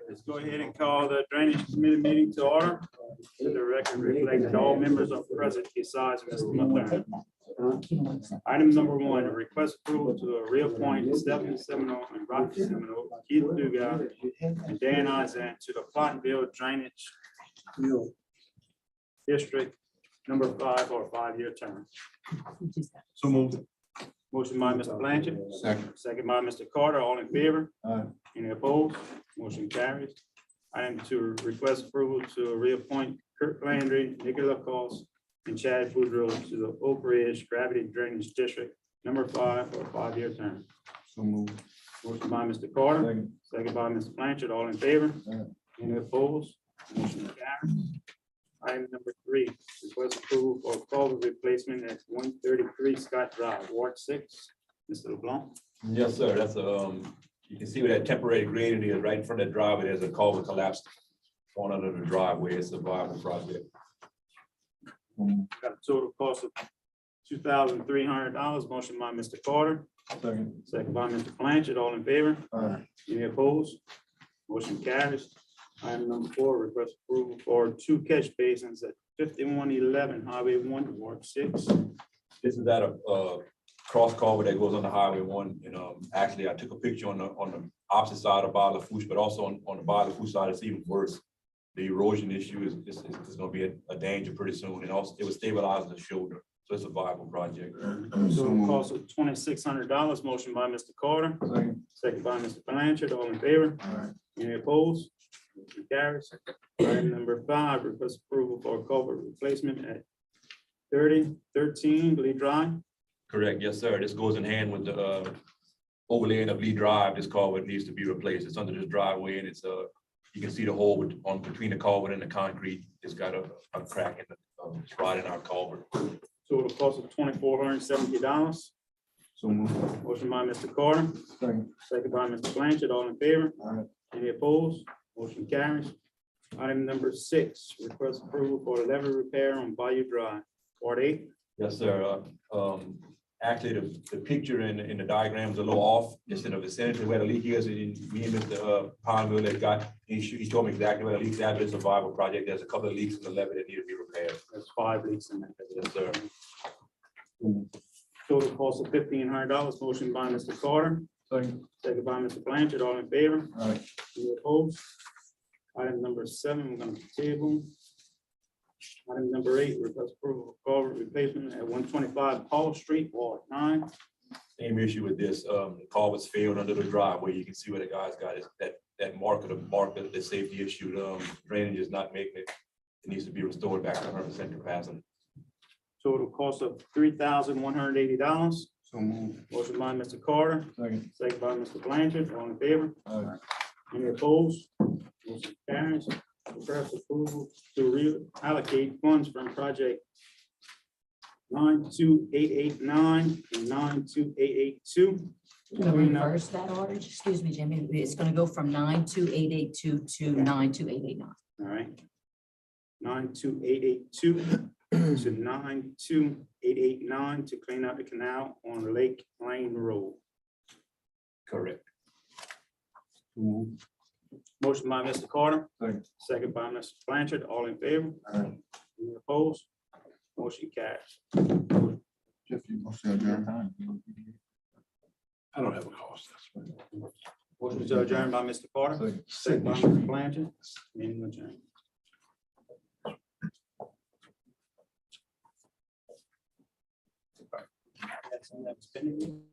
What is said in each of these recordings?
Let's go ahead and call the Drainage Committee meeting to order. Let the record reflect that all members are present besides Mr. McLaren. Item number one, a request approval to reappoint Stephanie Semino and Rocky Semino, Keith Dugas, and Dan Izan to the Pottenville Drainage District number 5 or 5-year term. So moved. Motion by Mr. Blanchard. Second. Second by Mr. Carter. All in favor? Aye. Any opposed? Motion carries. Item two, request approval to reappoint Kurt Landry, Nicola Cost, and Chad Boudreau to the Oak Ridge Gravity Drainage District number 5 or 5-year term. So moved. Motion by Mr. Carter. Second. Second by Mr. Blanchard. All in favor? Aye. Any opposed? Motion carries. Item number three, request approval for culvert replacement at 133 Scott Drive, Ward 6. Mr. LeBlanc. Yes, sir. That's you can see where that temporary grading is right in front of the driveway. There's a culvert collapsed going under the driveway. It's a viable project. Got a total cost of $2,300. Motion by Mr. Carter. Second. Second by Mr. Blanchard. All in favor? Aye. Any opposed? Motion carries. Item number four, request approval for 2 catch basins at 5111 Highway 1, Ward 6. This is at a cross culvert that goes on the Highway 1. And actually, I took a picture on the opposite side of Bala Fouche, but also on the Bala Fouche side, it's even worse. The erosion issue is going to be a danger pretty soon, and also it was stabilizing the shoulder. So it's a viable project. Total cost of $2,600. Motion by Mr. Carter. Second. Second by Mr. Blanchard. All in favor? Aye. Any opposed? Motion carries. Item number five, request approval for culvert replacement at 3013 Lee Drive. Correct. Yes, sir. This goes in hand with the overlaying of Lee Drive. This culvert needs to be replaced. It's under this driveway, and it's you can see the hole between the culvert and the concrete. It's got a crack in the it's right in our culvert. Total cost of $2,470. So moved. Motion by Mr. Carter. Second. Second by Mr. Blanchard. All in favor? Aye. Any opposed? Motion carries. Item number six, request approval for levee repair on Bayou Drive, Ward 8. Yes, sir. Actually, the picture in the diagram is a little off. It's in the vicinity where the leak is. And me and Mr. Pondville that he told me exactly where the leak's at. But it's a viable project. There's a couple of leaks in the levee that need to be repaired. There's 5 leaks in that. Yes, sir. Total cost of $1,500. Motion by Mr. Carter. Second. Second by Mr. Blanchard. All in favor? Aye. Any opposed? Item number 7, we're going to table. Item number 8, request approval of culvert replacement at 125 Paul Street, Ward 9. Same issue with this. The culvert's failed under the driveway. You can see where the guy's got is that marker, the safety issue. Drainage is not making it. It needs to be restored back to 100% capacity. Total cost of $3,180. So moved. Motion by Mr. Carter, Second. second by Mr. Blanchard. All in favor? Aye. Any opposed? Motion carries. Request approval to reallocate funds from project 92889 and 92882. Gonna reverse that order, excuse me, Jimmy, it's gonna go from 92882 to 92889. All right. 92882 to 92889 to clean out the canal on Lake Lane Road. Correct. So moved. Motion by Mr. Carter, Second. second by Mr. Blanchard. All in favor? Aye. Any opposed? Motion carries. Jeff, you must have your time. I don't have a cost. Motion to adjourn by Mr. Carter, Second. second by Mr. Blanchard. Meeting adjourned. That's on that spending.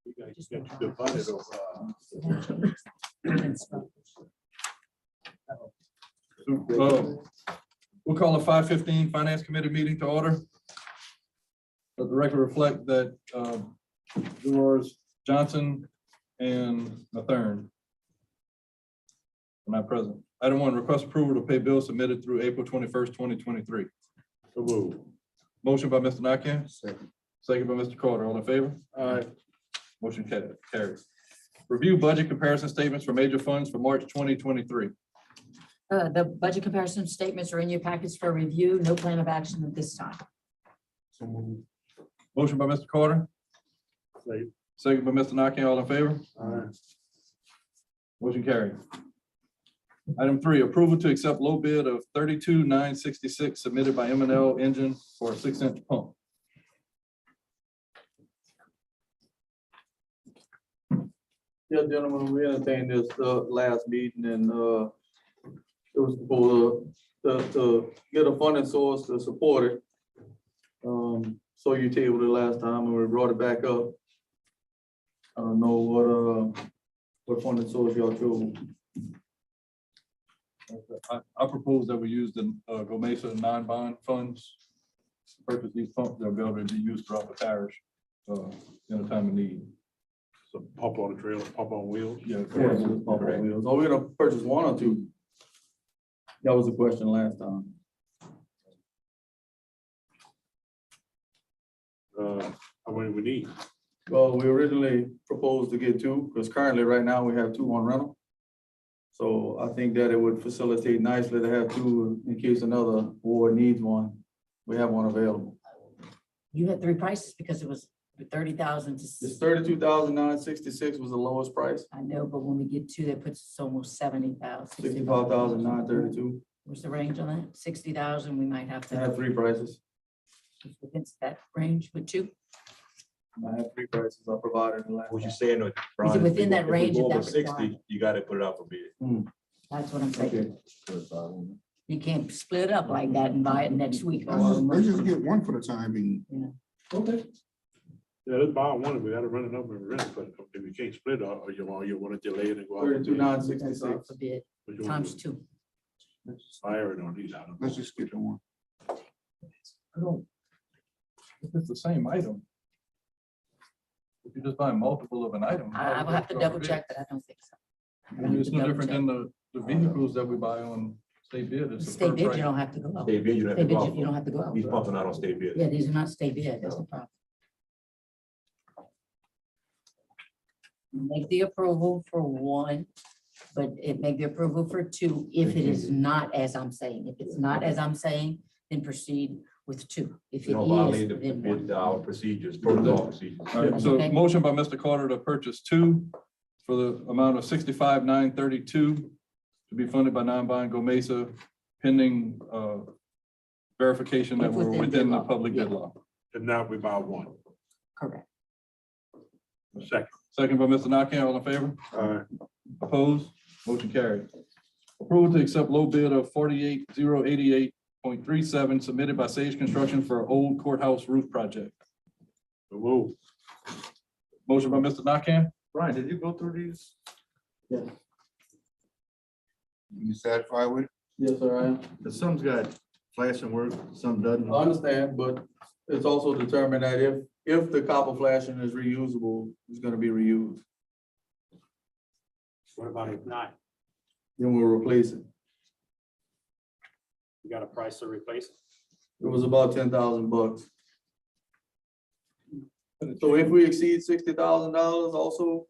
You guys got your budget of, We'll call a 5:15 Finance Committee meeting to order. Let the record reflect that Dolores Johnson and Mathern are not present. Item 1, request approval to pay bills submitted through April 21st, 2023. so move. Motion by Mr. Nakam, Second. second by Mr. Carter. All in favor? Aye. Motion carries. Review budget comparison statements for major funds for March 2023. The budget comparison statements are in your packets for review. No plan of action at this time. So move. Motion by Mr. Carter, Second. second by Mr. Nakam. All in favor? Aye. Motion carried. Item 3, approval to accept low bid of $32,966 submitted by M&L Engine for a 6-inch pump. Yeah, gentlemen, we entertained this last meeting and it was for to get a funding source to support it. So you tabled it last time and we brought it back up. I don't know what funding source y'all chose. I propose that we use the Gomesa non-bond funds to purchase these pumps. They'll be able to be used throughout the parish in a time of need. So pump on the trailer, pump on wheels. Yeah. Yeah, so it's pump on wheels. Are we gonna purchase one or two? That was the question last time. How many we need? Well, we originally proposed to get two, because currently right now we have two on rental. So I think that it would facilitate nicely to have two in case another ward needs one. We have one available. You had 3 prices because it was 30,000 This to, 32,966 was the lowest price, I know, but when we get 2, that puts us almost 70,000. 65,932. What's the range on that? 60,000, we might have I have to, 3 prices. against that range with 2. I have 3 prices I provided in the last. What you saying? Is it within that range If of we go over that 60, requirement? you gotta put it out for bid. That's what I'm saying. Okay. You can't split it up like that and buy it next week. Let's just get one for the time being. Okay. Yeah, let's buy one. We gotta run it up and rent it, but if we can't split it, or you want to delay it and go out. 32,966. For bid, Which one times 2. Fire it on these. I don't know. Let's just get the one. If it's the same item. If you just buy multiple of an item. I will have to double check, but I don't think so. I mean, it's no different than the vehicles that we buy on state bid. It's a State per bid, you price. don't have to go out. State bid, you don't State have to bid, go out you don't for. have to go out. He's pumping out on state bid. Yeah, these are not state bid, that's the problem. Make the approval for 1, but it make the approval for 2 if it is not as I'm saying. If it's not as I'm saying, then proceed with 2. If You it don't violate is, the then bid, 1. our procedures, protocol procedures. All right, so Okay. motion by Mr. Carter to purchase 2 for the amount of 65,932 to be funded by non-bond Gomesa pending verification that If we're within bid within the law, public bid yeah. law. And now we buy one. Correct. Second. Second by Mr. Nakam, all in favor? Opposed? Motion carried. Approval to accept low bid of 48,088.37 submitted by Sage Construction for old courthouse roof project. So move. Motion by Mr. Nakam, Brian, did you go through these? Yes, You satisfied with it? yes, sir, I am. Some's got flashing work, some doesn't. I understand, but it's also determined that if the copper flashing is reusable, it's gonna be reused. What about if not? Then we'll replace it. You got a price to replace it? It was about $10,000. So if we exceed $60,000 also,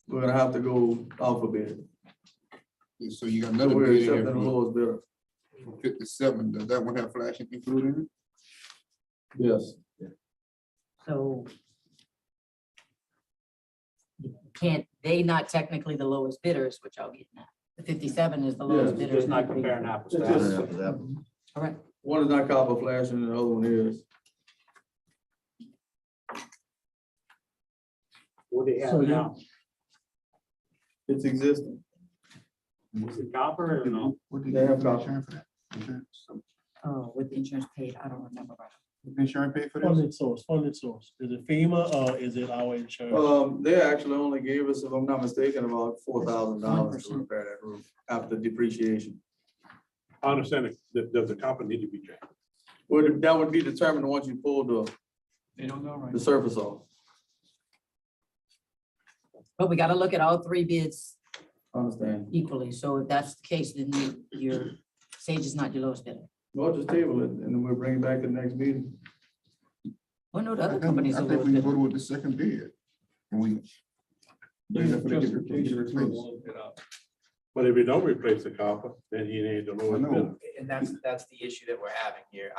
we're gonna have to go out for bid. So you got So another we're bid accepting here the lowest bidder. for 57. Does that one have flashing included in it? Yes. So can't, they not technically the lowest bidders, which I'll get now. The 57 is the lowest Yeah, bidder. Just not comparing apples to It's apples. just- All right, One is not copper flashing and the other one is. What do you So have you- now? It's existing. Is it copper or no? What did They you have get copy. insurance for that? Insurance? Oh, with insurance paid, I don't remember. Right. Insurance pay for this? Funded source. Is it FEMA or is it our insurance? They actually only gave us, if I'm not mistaken, about $4,000 to 1%. repair that roof after depreciation. I understand that, does the copper need to be changed? That would be determined once you pull They don't know right. the surface off. But we gotta look at all three bids Understand? equally. So if that's the case, then your Sage is not your lowest bidder. We'll just table it and then we'll bring it back to the next meeting. Well, no, the I other think companies are we lowest can bidder. go with the second bid. And we. bring it for the replaced. But if we don't replace the copper, then he ain't the I lowest bidder. know, And that's the issue that we're having here.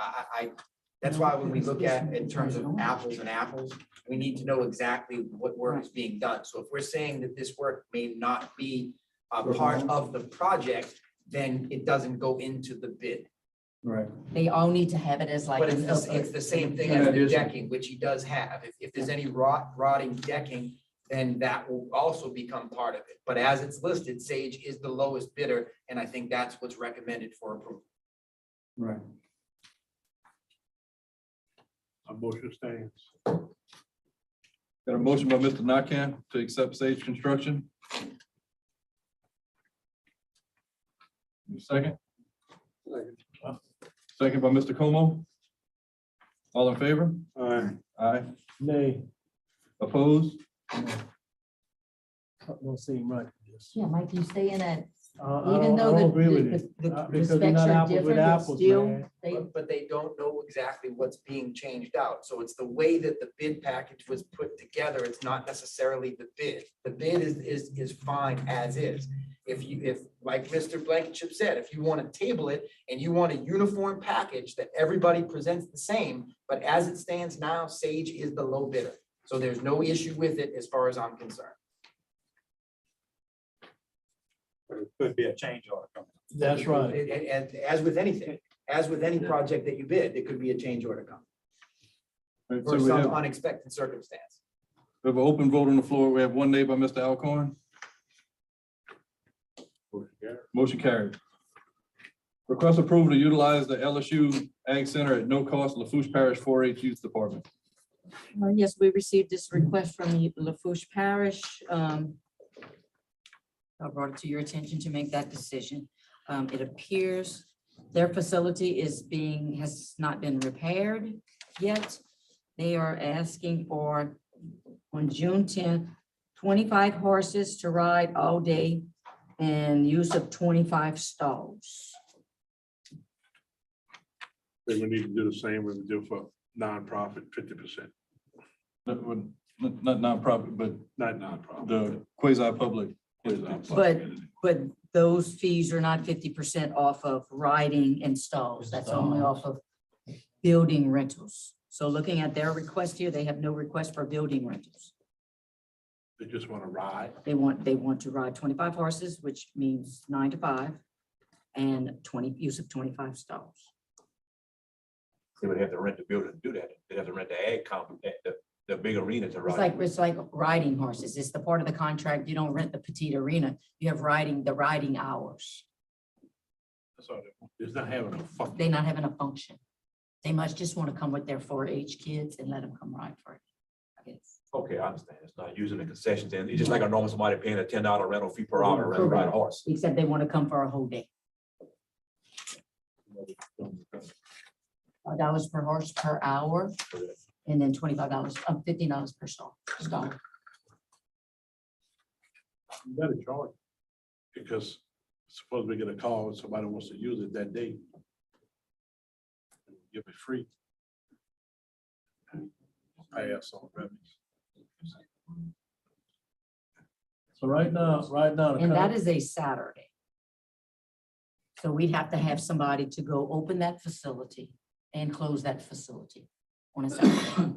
That's why when we look at in terms of apples and apples, we need to know exactly what work is being done. So if we're saying that this work may not be a part of the project, then it doesn't go into the bid. Right. They all need to have it as like. But an- it's the same thing as the decking, which he does have. If there's any rotting decking, then that will also become part of it. But as it's listed, Sage is the lowest bidder, and I think that's what's recommended for approval. Right. A motion stands. Got a motion by Mr. Nakam to accept Sage Construction. Second? Second by Mr. Como. All in favor? All right, Aye. Nay, Opposed? something don't seem right. to this. Yeah, Mike, you stay in that, I even don't- though I don't agree with the it. the Because specs they're not are apples with different, it's apples, still, man. But they don't know exactly what's being changed out. So it's the way that the bid package was put together. It's not necessarily the bid. The bid is fine as is. If, like Mr. Blankenship said, if you want to table it and you want a uniform package that everybody presents the same, but as it stands now, Sage is the low bidder. So there's no issue with it as far as I'm concerned. But it could be a change order coming. That's right. And as with anything, as with any project that you bid, there could be a change order coming Right, for so we some have unexpected circumstance. we have an open vote on the floor. We have one nay by Mr. Alcorn. Motion carried. Request approval to utilize the LSU Ag Center at no cost, LaFouche Parish 4-H Youth Department. yes, we received this request from the LaFouche Parish. I brought it to your attention to make that decision. It appears their facility has not been repaired yet. They are asking for, on June 10th, 25 horses to ride all day and use of 25 stalls. then we need to do the same we do for nonprofit, 50%, Not nonprofit, but not nonprofit. the quasi-public. But those fees are not 50% off of riding and stalls. That's only off of building rentals. So looking at their request here, they have no request for building rentals. They just want to ride. They want to ride 25 horses, which means 9 to 5, and use of 25 stalls. They would have to rent the building to do that. They'd have to rent the ag comp, the big arena to ride. It's like riding horses. It's the part of the contract. You don't rent the petite arena. You have the riding hours. That's all they want. It's not having a fucking. They're not having a function. They must just want to come with their 4-H kids and let them come ride for it, I guess. Okay, I understand. It's not using the concession stand. It's just like a normal somebody paying a $10 rental fee per hour to ride a horse. Except they want to come for a whole day. $5 per horse per hour, and then $25, $15 per stall. You gotta charge. Because suppose we get a call, and somebody wants to use it that day. Give it free. Pay us on revenues. So right now. And that is a Saturday. So we'd have to have somebody to go open that facility and close that facility on a Saturday.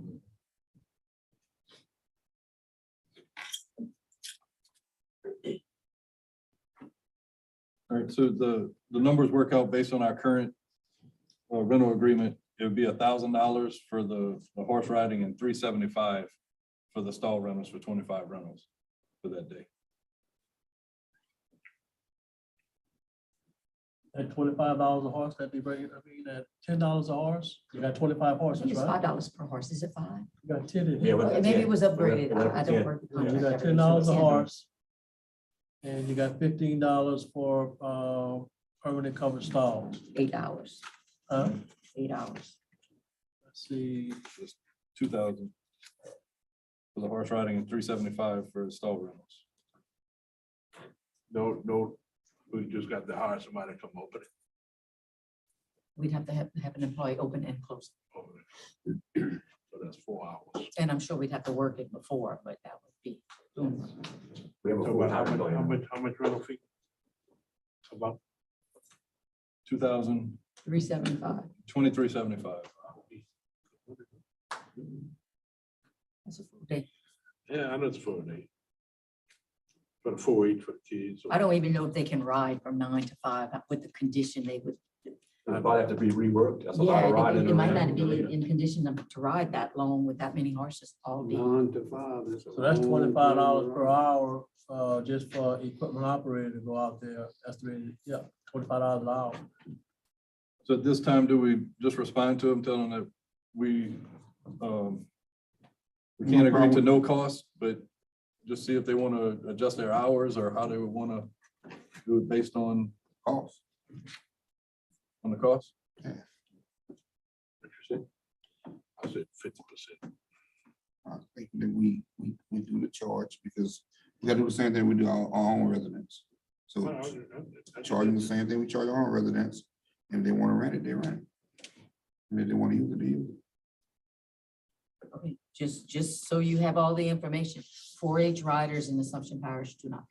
All right, so the numbers work out based on our current rental agreement. It would be $1,000 for the horse riding and $375 for the stall rentals for 25 rentals for that day. At $25 a horse, that'd be bringing, I mean, at $10 a horse, you got 25 I think horses, it's right? $5 per horse. Is it 5? You got 10 in Yeah, here. but- Maybe it was upgraded. Well, I don't yeah. work the Yeah, you contract got every year, $10 so a it's 10. horse. And you got $15 for, permanent covered stalls, 8 hours, huh? 8 hours. Let's see, 2,000 for the horse riding and $375 for stall rentals. No, we just got to hire somebody to come open it. We'd have to have an employee open and close. Open it. So that's 4 hours. And I'm sure we'd have to work it before, but that would be. We have a So about how full-time much, employee. how much rental fee? About 2,000, 375. 2375. That's a full day. Yeah, I know it's 4 days. For the 4-H for the kids. I don't even know if they can ride from 9 to 5 with the condition they would. It'll probably have to be reworked. That's a lot Yeah, of riding. it might around. not be in condition to ride that long with that many horses all day. 9 to 5. so that's $25 per hour, just for equipment operator to go out there, estimated, yeah, $25 an hour. So at this time, do we just respond to them, tell them that we can't agree to no cost, but just see if they want to adjust their hours or how they would want to do it based on Cost. the cost? What you said? I said 50%. I think that we do the charge because we gotta do the same thing we do our own residents. So charging the same thing we charge our own residents. And if they want to rent it, they rent it. And if they want to use it, they use it. Okay, just so you have all the information, 4-H riders in Assumption Parish do not.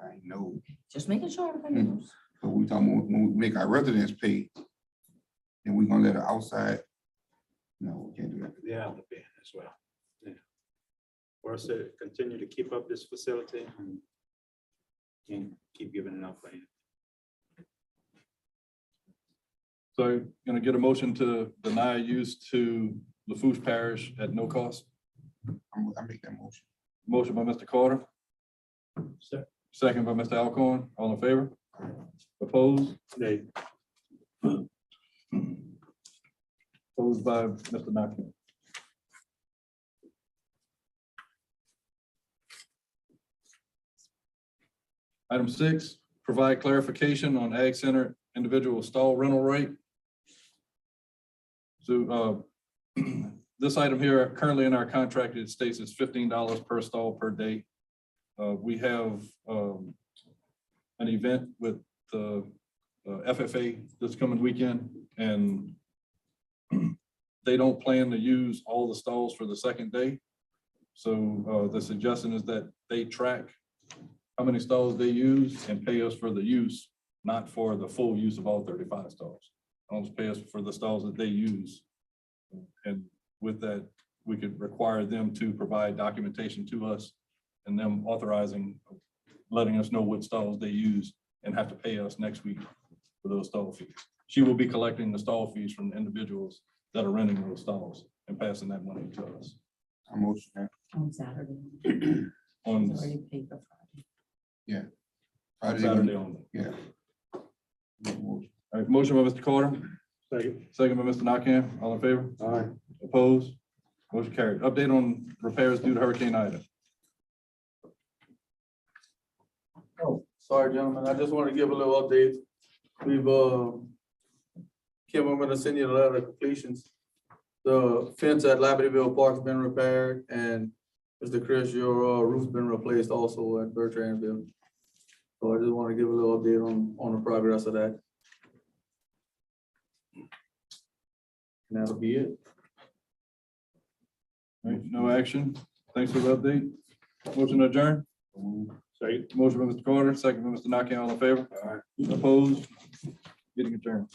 I know, Just making sure everybody knows. but we talking about when we make our residents pay, and we gonna let it outside. No, we can't do that. Yeah, the band as well. Yeah. For us to continue to keep up this facility and keep giving enough land. So gonna get a motion to deny use to LaFouche Parish at no cost. I make that motion. Motion by Mr. Carter, So, second by Mr. Alcorn. All in favor? Opposed? Nay. Opposed by Mr. Nakane. Item 6, provide clarification on Ag Center individual stall rental rate. So this item here, currently in our contract, it states it's $15 per stall per day. We have an event with the FFA this coming weekend, and they don't plan to use all the stalls for the second day. So the suggestion is that they track how many stalls they use and pay us for the use, not for the full use of all 35 stalls. Almost pay us for the stalls that they use. And with that, we could require them to provide documentation to us and them authorizing, letting us know what stalls they use and have to pay us next week for those stall fees. She will be collecting the stall fees from the individuals that are renting those stalls and passing that money to us. I motion that. On Saturday. On It's already paid for Friday. Friday, Saturday only. Yeah. All right, motion by Mr. Carter, second by Mr. Nakam. All in favor? All right. Opposed? Motion carried. Update on repairs due to Hurricane Ida. Oh, sorry, gentlemen, I just want to give a little update. We've, Kim, I'm gonna send you the letter of completions. The fence at Libertyville Park's been repaired, and Mr. Chris, your roof's been replaced also at Bertrandville. So I just want to give a little update on the progress of that. And that'll be it. All right, no action. Thanks for the update. Motion adjourned. Motion by Mr. Carter, second by Mr. Nakam. All in favor? Opposed? Getting adjourned.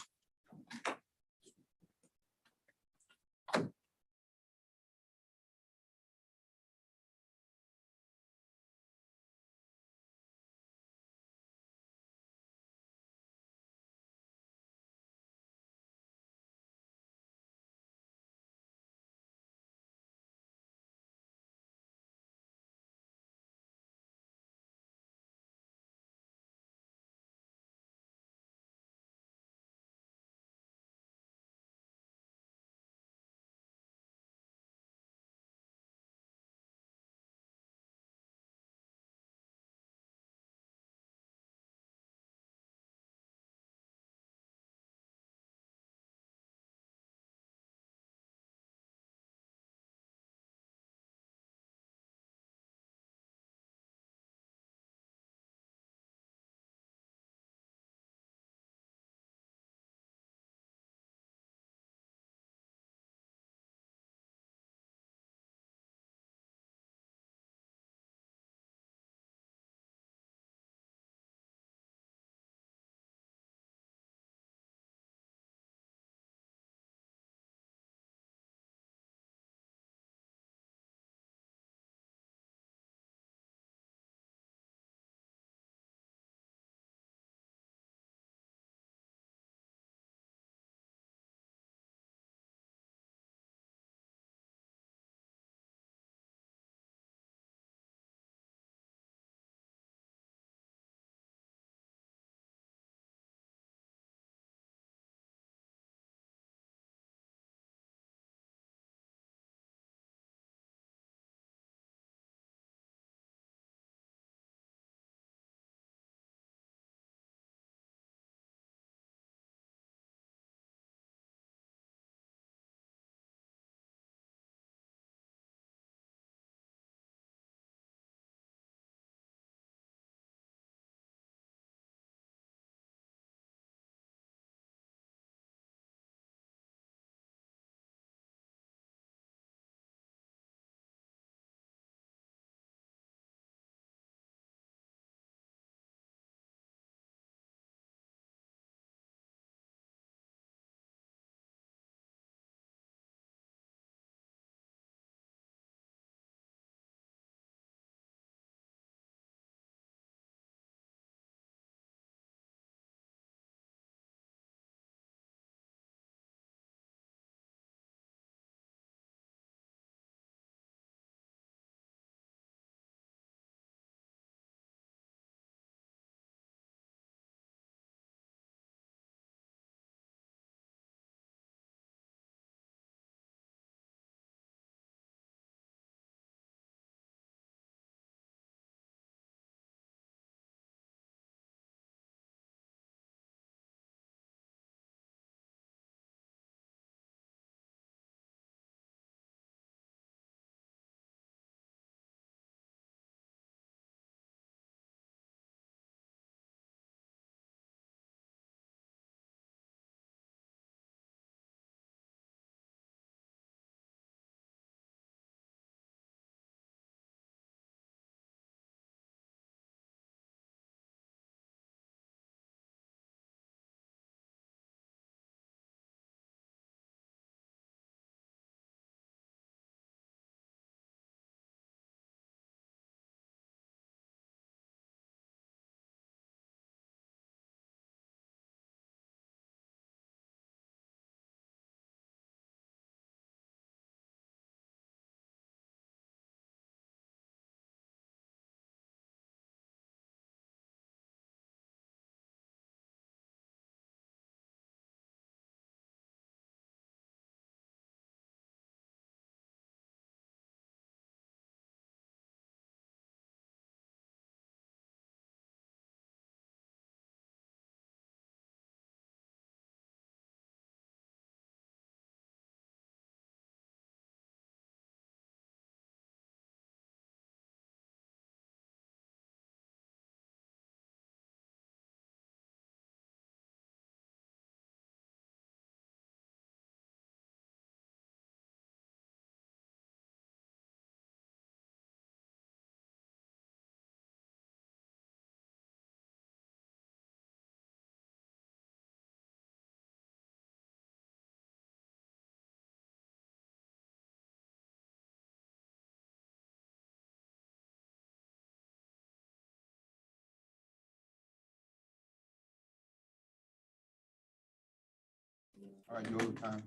All right, you overtime.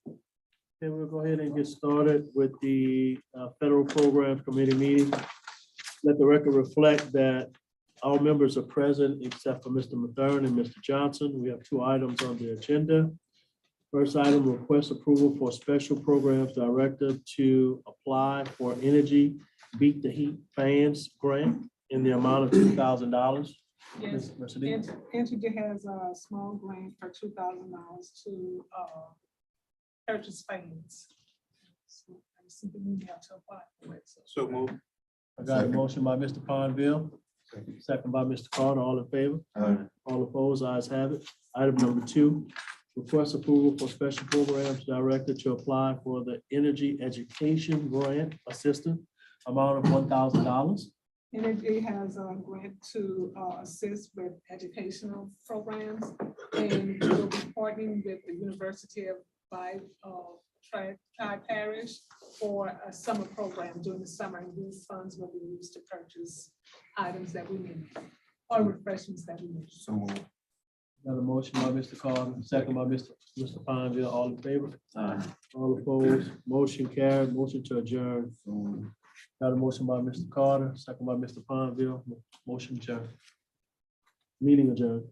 Okay, we'll go ahead and get started with the Federal Programs Committee meeting. Let the record reflect that all members are present except for Mr. Mathern and Mr. Johnson. We have 2 items on the agenda. First item, request approval for Special Programs Director to apply for Energy Beat the Heat Fans Grant in the amount of $2,000. Yes, Mercedes? Entity has a small grant for $2,000 to purchase fans. So I received an email to apply for it. So move. I got a motion by Mr. Ponville, second by Mr. Carter, all in favor? All opposed, ayes have it. Item number 2, request approval for Special Programs Director to apply for the Energy Education Grant Assistant amount of $1,000. Energy has a grant to assist with educational programs, and we'll be partnering with the University of Parish for a summer program during the summer, and these funds will be used to purchase items that we need, or refreshments that we need. So moved. Got a motion by Mr. Carter, second by Mr. Ponville, all in favor? All opposed, motion carried, motion to adjourn. So moved. Got a motion by Mr. Carter, second by Mr. Ponville, motion adjourned. Meeting adjourned.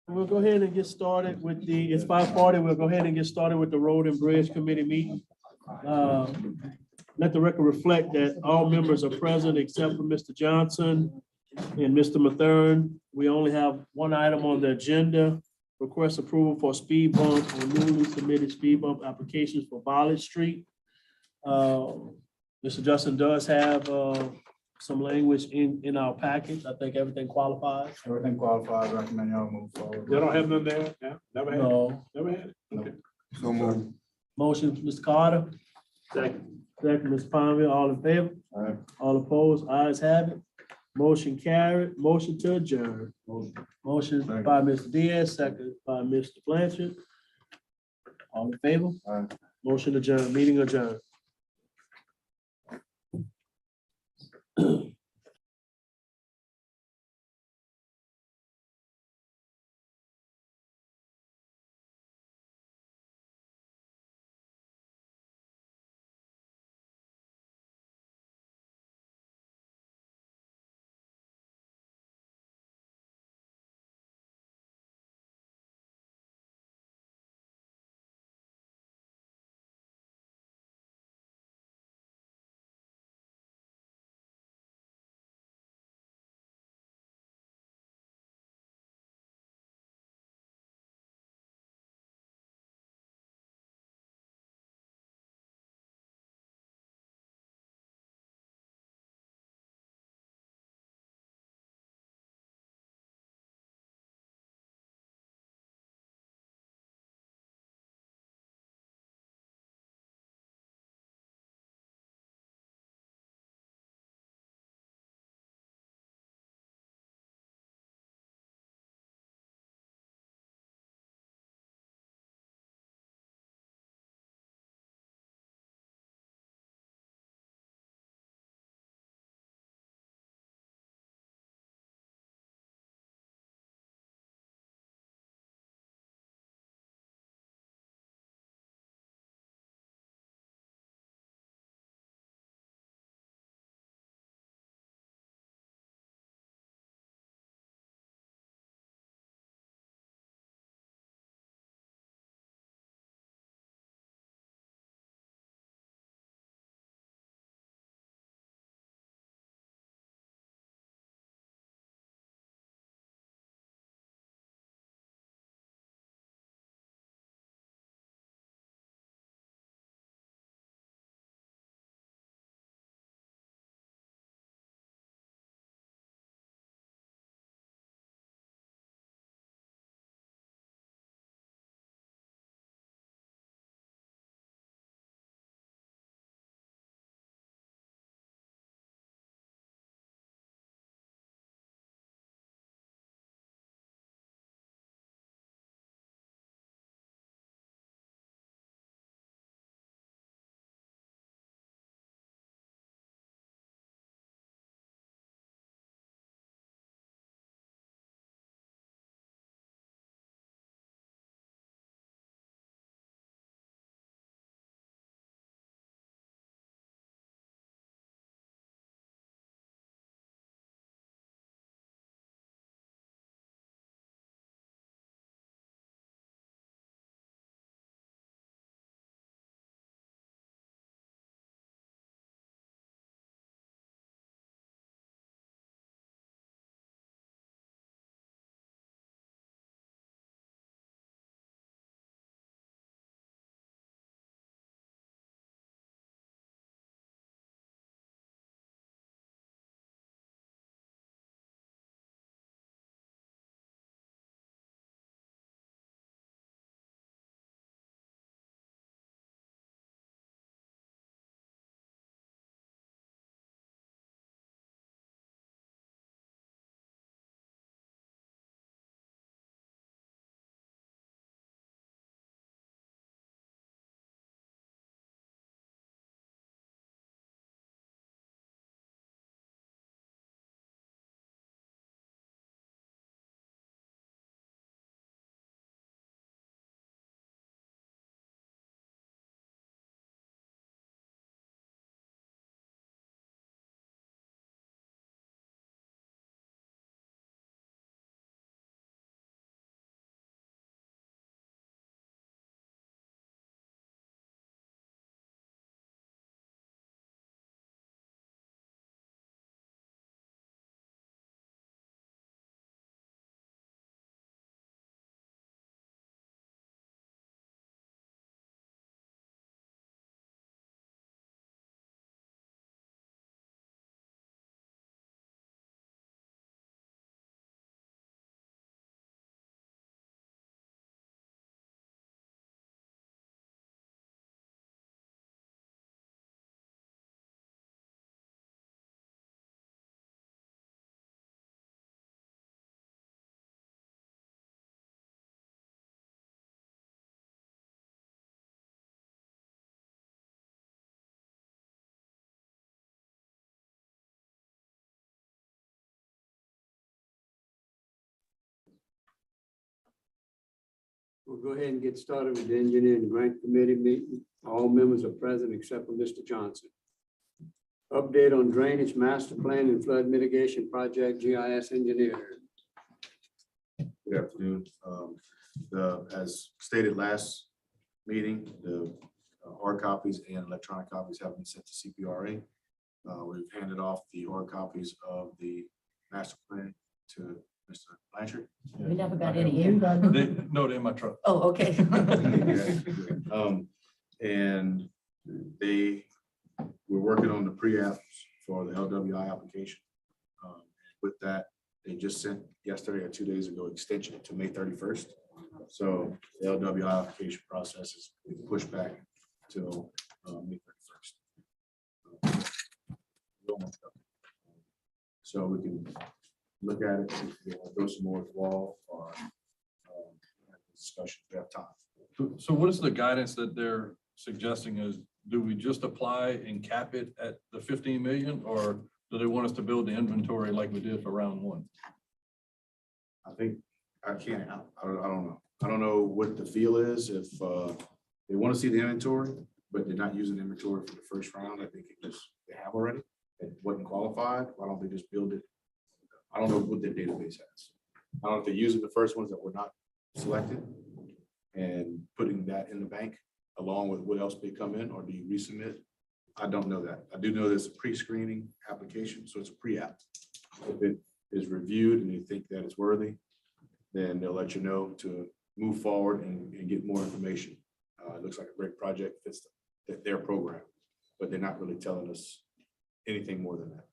We'll go ahead and get started with it's 5:40. We'll go ahead and get started with the Road and Bridge Committee meeting. Let the record reflect that all members are present except for Mr. Johnson and Mr. Mathern. We only have one item on the agenda. Request approval for speed bump on newly submitted speed bump applications for Violet Street. Mr. Justin does have some language in our package. I think everything qualifies. Everything qualifies, recommend y'all move forward. They don't have none there, yeah, never had, it. No. Never had it. Okay. So move. Motion, Mr. Carter. Second, Ms. Palmer, all in favor? Aye. All opposed, ayes have it. Motion carried, motion to adjourn. Motion Second. by Mr. Diaz, second by Mr. Blanchard. All in favor? Aye. Motion adjourned, meeting adjourned. We'll go ahead and get started with the engineering grant committee meeting. All members are present except for Mr. Johnson. Update on drainage master plan and flood mitigation project GIS engineer. Good afternoon. As stated last meeting, the hard copies and electronic copies have been sent to CPRA. We've handed off the hard copies of the master plan to Mr. Blanchard. We never got any here. No, they're in my truck. Oh, okay. And we're working on the pre-apps for the LWI application. With that, they just sent yesterday or 2 days ago extension to May 31st. So the LWI application process is pushed back till May 31st. So we can look at it, go some more with wall or have a discussion if we have time. So what is the guidance that they're suggesting is, do we just apply and cap it at the 15 million, or do they want us to build the inventory like we did for round one? I think I don't know. I don't know what the feel is if they want to see the inventory, but they're not using inventory for the first round. I think they have already. It wasn't qualified. Why don't they just build it? I don't know what their database has. I don't know if they're using the first ones that were not selected and putting that in the bank along with what else may come in, or do you resubmit? I don't know that. I do know there's a pre-screening application, so it's a pre-app. If it is reviewed and you think that it's worthy, then they'll let you know to move forward and get more information. It looks like a great project, fits their program, but they're not really telling us anything more than that.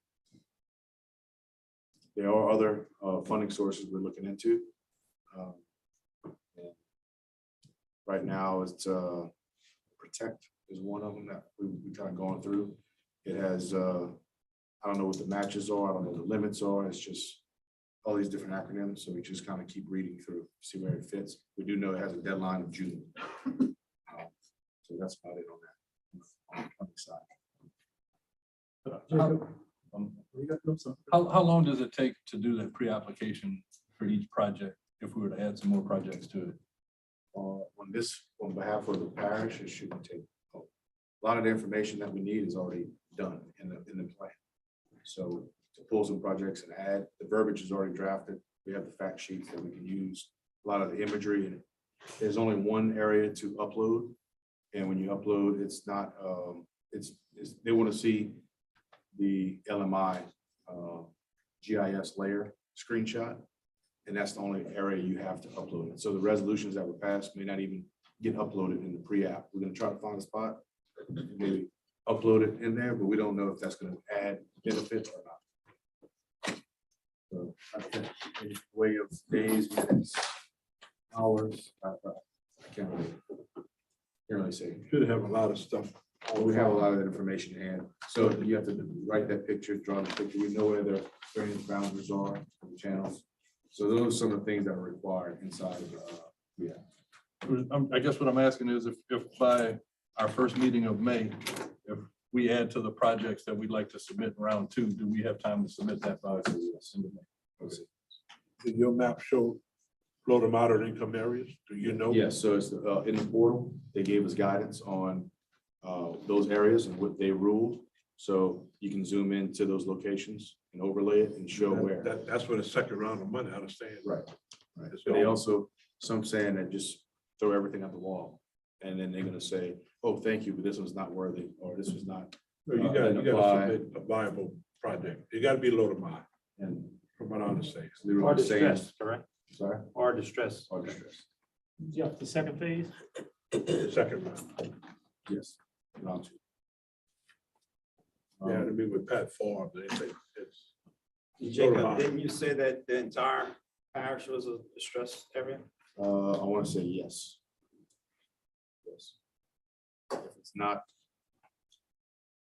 There are other funding sources we're looking into. And right now, it's Protect is one of them that we kind of going through. It has, I don't know what the matches are, I don't know what the limits are. It's just all these different acronyms. So we just kind of keep reading through, see where it fits. We do know it has a deadline of June. So that's about it on that. On the funding side. How long does it take to do that pre-application for each project if we were to add some more projects to it? On behalf of the parish, it shouldn't take. A lot of the information that we need is already done in the plan. So to pull some projects and add, the verbiage is already drafted. We have the fact sheets that we can use, a lot of the imagery, and there's only one area to upload. And when you upload, it's not, they want to see the LMI GIS layer screenshot. And that's the only area you have to upload it. So the resolutions that were passed may not even get uploaded in the pre-app. We're gonna try to find a spot, maybe upload it in there, but we don't know if that's gonna add benefit or not. So I think in way of days, minutes, hours, I can't really say. Should have a lot of stuff. We have a lot of information in hand. So you have to write that picture, draw the picture. We know where the drainage boundaries are, the channels. So those are some of the things that are required inside of, I guess what I'm asking is if by our first meeting of May, if we add to the projects that we'd like to submit in round two, do we have time to submit that by? Did your map show low to moderate income areas? Do you know? yes, so it's in the portal, they gave us guidance on those areas and what they ruled. So you can zoom into those locations and overlay it and show where. That's for the second round of money, I understand. Right. Right. But they also, some saying that just throw everything at the wall. And then they're gonna say, oh, thank you, but this was not worthy, or this was not. So you gotta submit a viable project. You gotta be low to moderate, And from what I understand. they were Or saying, distress, correct? sorry, Or distress. or distress. Yeah, the second phase. Second round. Yes. Round two. Yeah, to be with Pat Ford, they say it's. Jacob, didn't you say that the entire parish was a distressed area? I want to say yes. Yes. If it's not,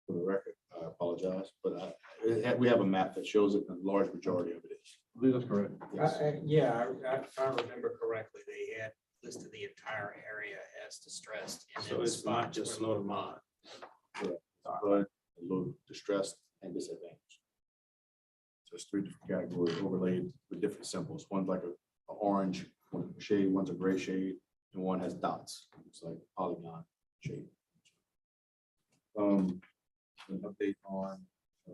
for the record, I apologize, but we have a map that shows it, and a large majority of it is. I believe that's correct. Yes. Yeah, if I remember correctly, they had listed the entire area as distressed. and So then it's not spots just where- low to mod. But a little distressed and disadvantaged. So it's three different categories overlaid with different symbols. One's like a orange shade, one's a gray shade, and one has dots. It's like polygon shape. An update on.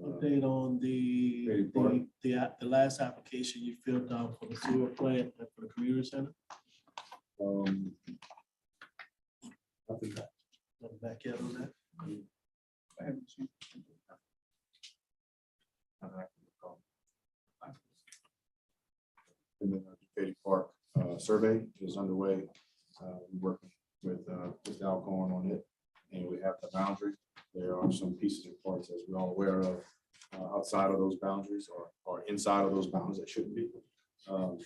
Update on Very important. the last application you filled out for the sewer plant and for the community center. Nothing back. Nothing back yet on that. I haven't seen. And then Katy Park survey is underway. We're working with Mr. Alcorn on it, and we have the boundary. There are some pieces and parts, as we're all aware of, outside of those boundaries or inside of those boundaries that shouldn't be. So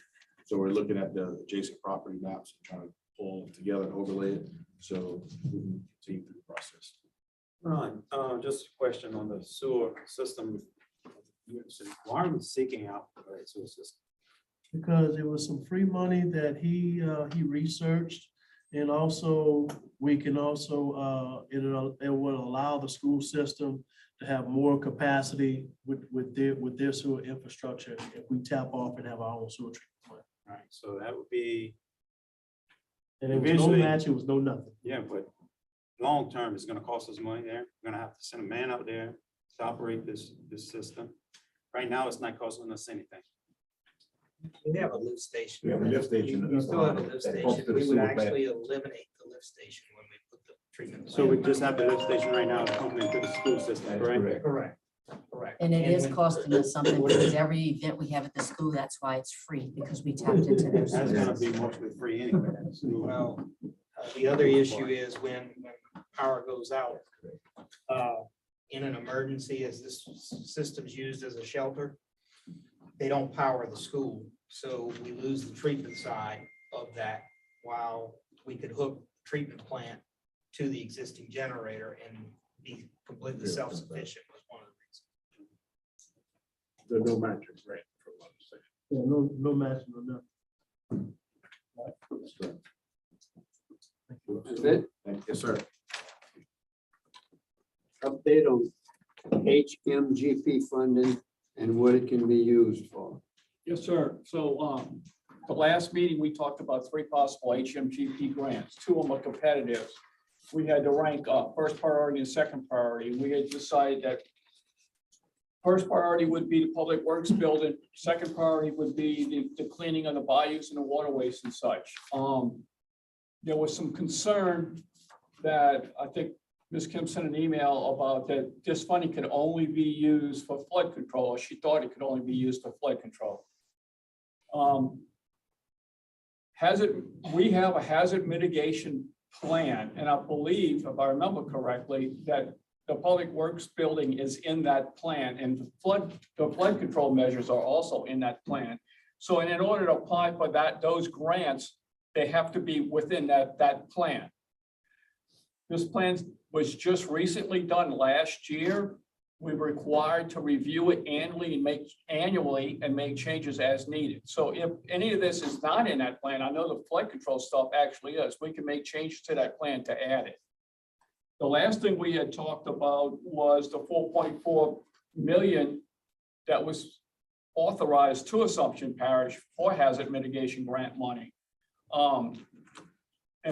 we're looking at the adjacent property maps and trying to pull them together and overlay it. So we can continue through the process. Ron, just a question on the sewer system. Why are we seeking out the sewer system? Because it was some free money that he researched. And also, we can also, it will allow the school system to have more capacity with their sewer infrastructure if we tap off and have our own sewer treatment plant. Right, so that would be, And it was no Eventually- match, it was no nothing. yeah, but long term, it's gonna cost us money there. We're gonna have to send a man out there to operate this system. Right now, it's not costing us anything. We have a lift station. We have a lift station. You still have a lift That station. pumps to the We would sewer plant. actually eliminate the lift station when we put the treatment. So we plant. just have the lift station right now to pump into the school system, That's correct? correct. Correct. And it is when- costing us something because every event we have at the school, that's why it's free, because we tapped into their That's gonna services. be mostly free anyway. Well, the other issue is when power goes out, in an emergency, as this system's used as a shelter, they don't power the school, so we lose the treatment side of that, while we could hook treatment plant to the existing generator and be completely self-sufficient was one of the reasons. There's no mattress, right? For one second. Yeah, no match, no nothing. That's it. Yes, sir. Update on HMGP funding and what it can be used for. Yes, sir. So the last meeting, we talked about 3 possible HMGP grants. 2 of them are competitive. We had to rank first priority and second priority. We had decided that first priority would be the public works building. Second priority would be the cleaning of the bayous and the waterways and such. There was some concern that I think Ms. Kim sent an email about that this funding could only be used for flood control. Or she thought it could only be used for flood control. We have a hazard mitigation plan, and I believe, if I remember correctly, that the public works building is in that plan, and the flood control measures are also in that plan. So in order to apply for those grants, they have to be within that plan. This plan was just recently done last year. We were required to review it annually and make changes as needed. So if any of this is not in that plan, I know the flood control stuff actually is, we can make changes to that plan to add it. The last thing we had talked about was the 4.4 million that was authorized to Assumption Parish for hazard mitigation grant money. And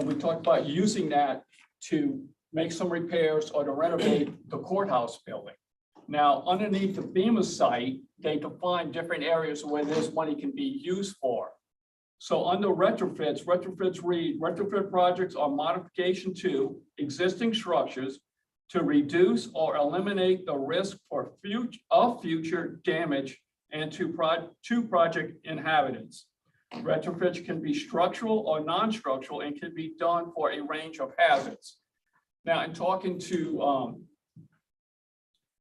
we talked about using that to make some repairs or to renovate the courthouse building. Now, underneath the FEMA site, they define different areas where this money can be used for. So under retrofits read, retrofit projects are modification to existing structures to reduce or eliminate the risk for future damage and to project inhabitants. Retrofits can be structural or non-structural and can be done for a range of hazards. Now, in talking to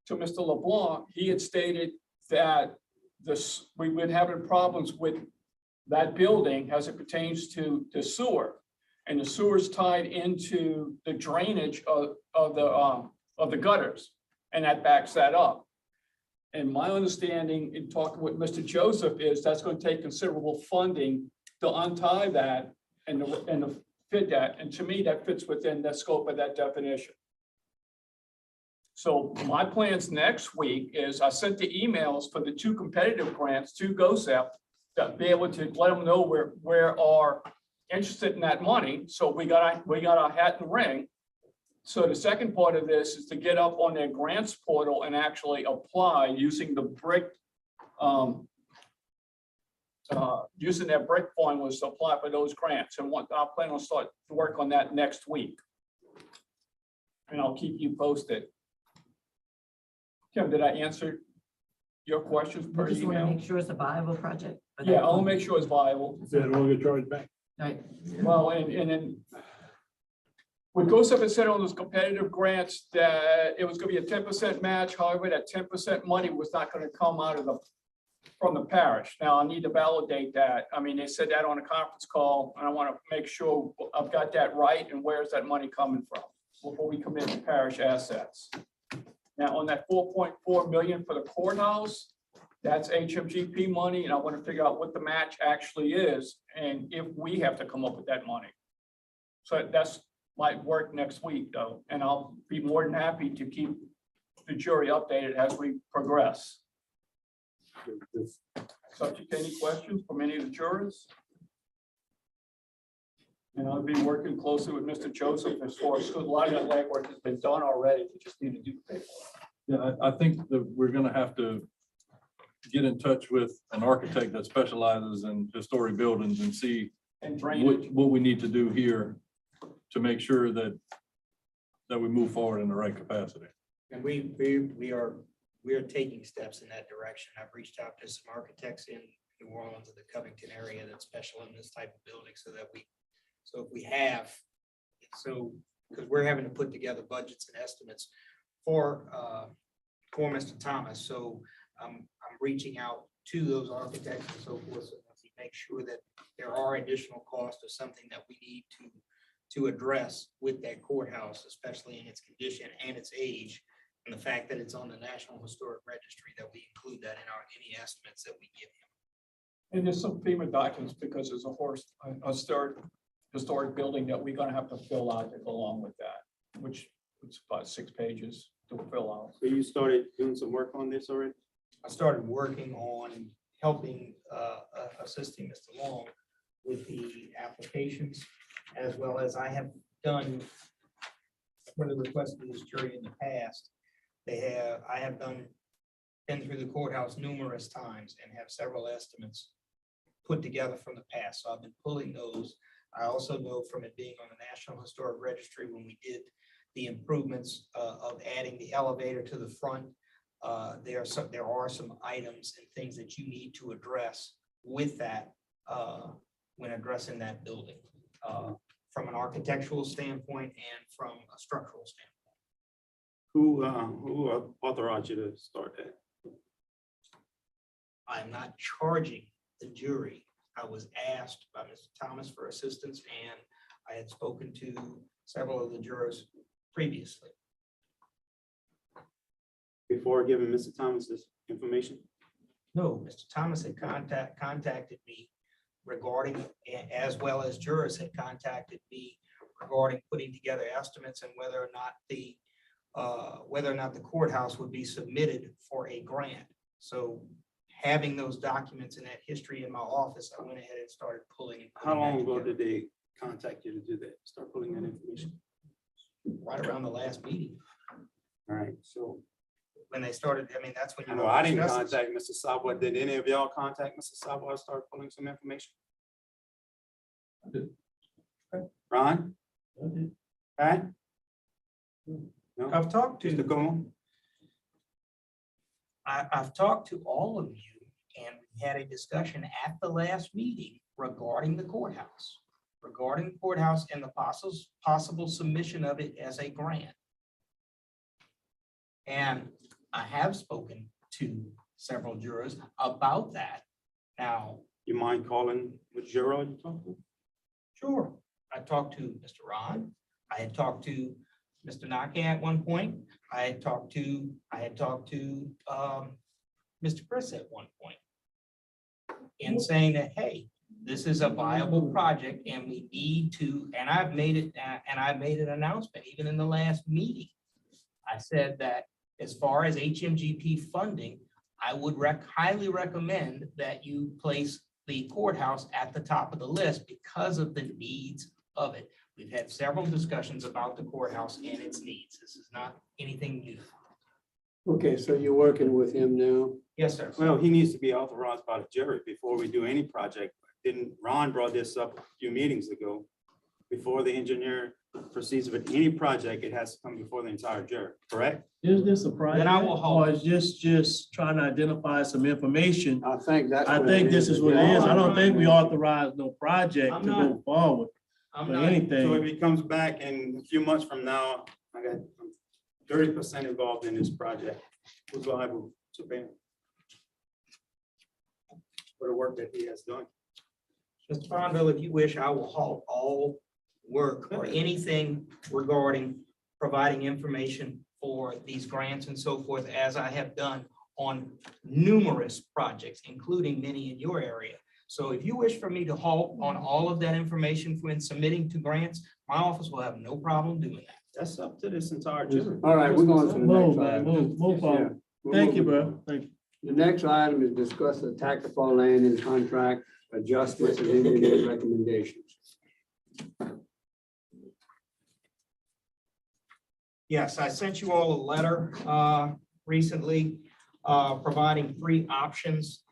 Mr. LeBlanc, he had stated that we've been having problems with that building as it pertains to the sewer. And the sewer is tied into the drainage of the gutters, and that backs that up. And my understanding in talking with Mr. Joseph is that's going to take considerable funding to untie that and to fit that. And to me, that fits within the scope of that definition. So my plans next week is I sent the emails for the 2 competitive grants to GOSEP to be able to let them know where our interested in that money, so we got our hat in the ring. So the second part of this is to get up on their grants portal and actually apply using the brick, using their brick formulas to apply for those grants. And what I plan on start to work on that next week. And I'll keep you posted. Kim, did I answer your questions We per just want to email? make sure it's a viable project. for that Yeah, I'll fund. make sure it's viable. Said we'll get charged back. Right. Well, and then with Go Up said on those competitive grants that it was gonna be a 10% match. However, that 10% money was not gonna come out of from the parish. Now, I need to validate that. I mean, they said that on a conference call, and I want to make sure I've got that right, and where's that money coming from before we commit to parish assets. Now, on that 4.4 million for the courthouse, that's HMGP money, and I want to figure out what the match actually is, and if we have to come up with that money. So that's might work next week, though, and I'll be more than happy to keep the jury updated as we progress. Subject to any questions from any of the jurors? And I'll be working closely with Mr. Joseph as far as, a lot of that legwork has been done already, we just need to do the paperwork. Yeah, I think that we're gonna have to get in touch with an architect that specializes in historic buildings and see And drainage. what we need to do here to make sure that we move forward in the right capacity. And we are taking steps in that direction. I've reached out to some architects in New Orleans and the Covington area that's special in this type of building so that because we're having to put together budgets and estimates for Mr. Thomas. So I'm reaching out to those architects and so forth, so that we make sure that there are additional costs or something that we need to address with that courthouse, especially in its condition and its age. And the fact that it's on the National Historic Registry, that we include that in any estimates that we give him. And there's some FEMA documents because there's a historic building that we're gonna have to fill out to go along with that, which it's about 6 pages to fill out. So you started doing some work on this already? I started working on helping, assisting Mr. Long with the applications, as well as I have done for the request of this jury in the past. I have been through the courthouse numerous times and have several estimates put together from the past. So I've been pulling those. I also know from it being on the National Historic Registry, when we did the improvements of adding the elevator to the front, there are some items and things that you need to address with that when addressing that building, from an architectural standpoint and from a structural standpoint. Who authorized you to start that? I'm not charging the jury. I was asked by Mr. Thomas for assistance, and I had spoken to several of the jurors previously. Before giving Mr. Thomas this information? No, Mr. Thomas had contacted me regarding, as well as jurors had contacted me regarding putting together estimates and whether or not the courthouse would be submitted for a grant. So having those documents and that history in my office, I went ahead and started pulling. How long ago did they contact you to do that? Start pulling that information? Right around the last meeting, All right, so. when they started, I mean, that's when you. I know I didn't contact Mr. Sabo. Did any of y'all contact Mr. Sabo and start pulling some information? I did. Okay. Ron? Pat? No? I've talked to. Mr. Coon? I've talked to all of you, and we had a discussion at the last meeting regarding the courthouse. And the possible submission of it as a grant. And I have spoken to several jurors about that. Now, You mind calling which juror you talked to? sure, I talked to Mr. Ron. I had talked to Mr. Naka at one point. I had talked to Mr. Chris at one point. In saying that, hey, this is a viable project and we need to, and I've made an announcement even in the last meeting. I said that as far as HMGP funding, I would highly recommend that you place the courthouse at the top of the list because of the needs of it. We've had several discussions about the courthouse and its needs. This is not anything new. Okay, so you're working with him now? Yes, sir. Well, he needs to be authorized by the jury before we do any project. Didn't, Ron brought this up a few meetings ago. Before the engineer proceeds with any project, it has to come before the entire jury, correct? Is this a project? Then I will hold. Or is just trying to identify some information? I think that's. I what think it this is what it is. I don't think we Yeah. authorize no project I'm to not- go forward I'm or not, So anything. if he comes back in a few months from now, I got 30% involved in this project, who's liable to pay him for the work that he has done? Mr. Fonville, if you wish, I will halt all work or anything regarding providing information for these grants and so forth, as I have done on numerous projects, including many in your area. So if you wish for me to halt on all of that information when submitting to grants, my office will have no problem doing that. That's up to this entire jury. All right, we're going to the next Move, man, item. move forward. Yeah, we're Thank you, moving. bro. Thank you. The next item is discuss the tactical land and contract adjustments and engineer recommendations. Yes, I sent you all a letter recently providing 3 options.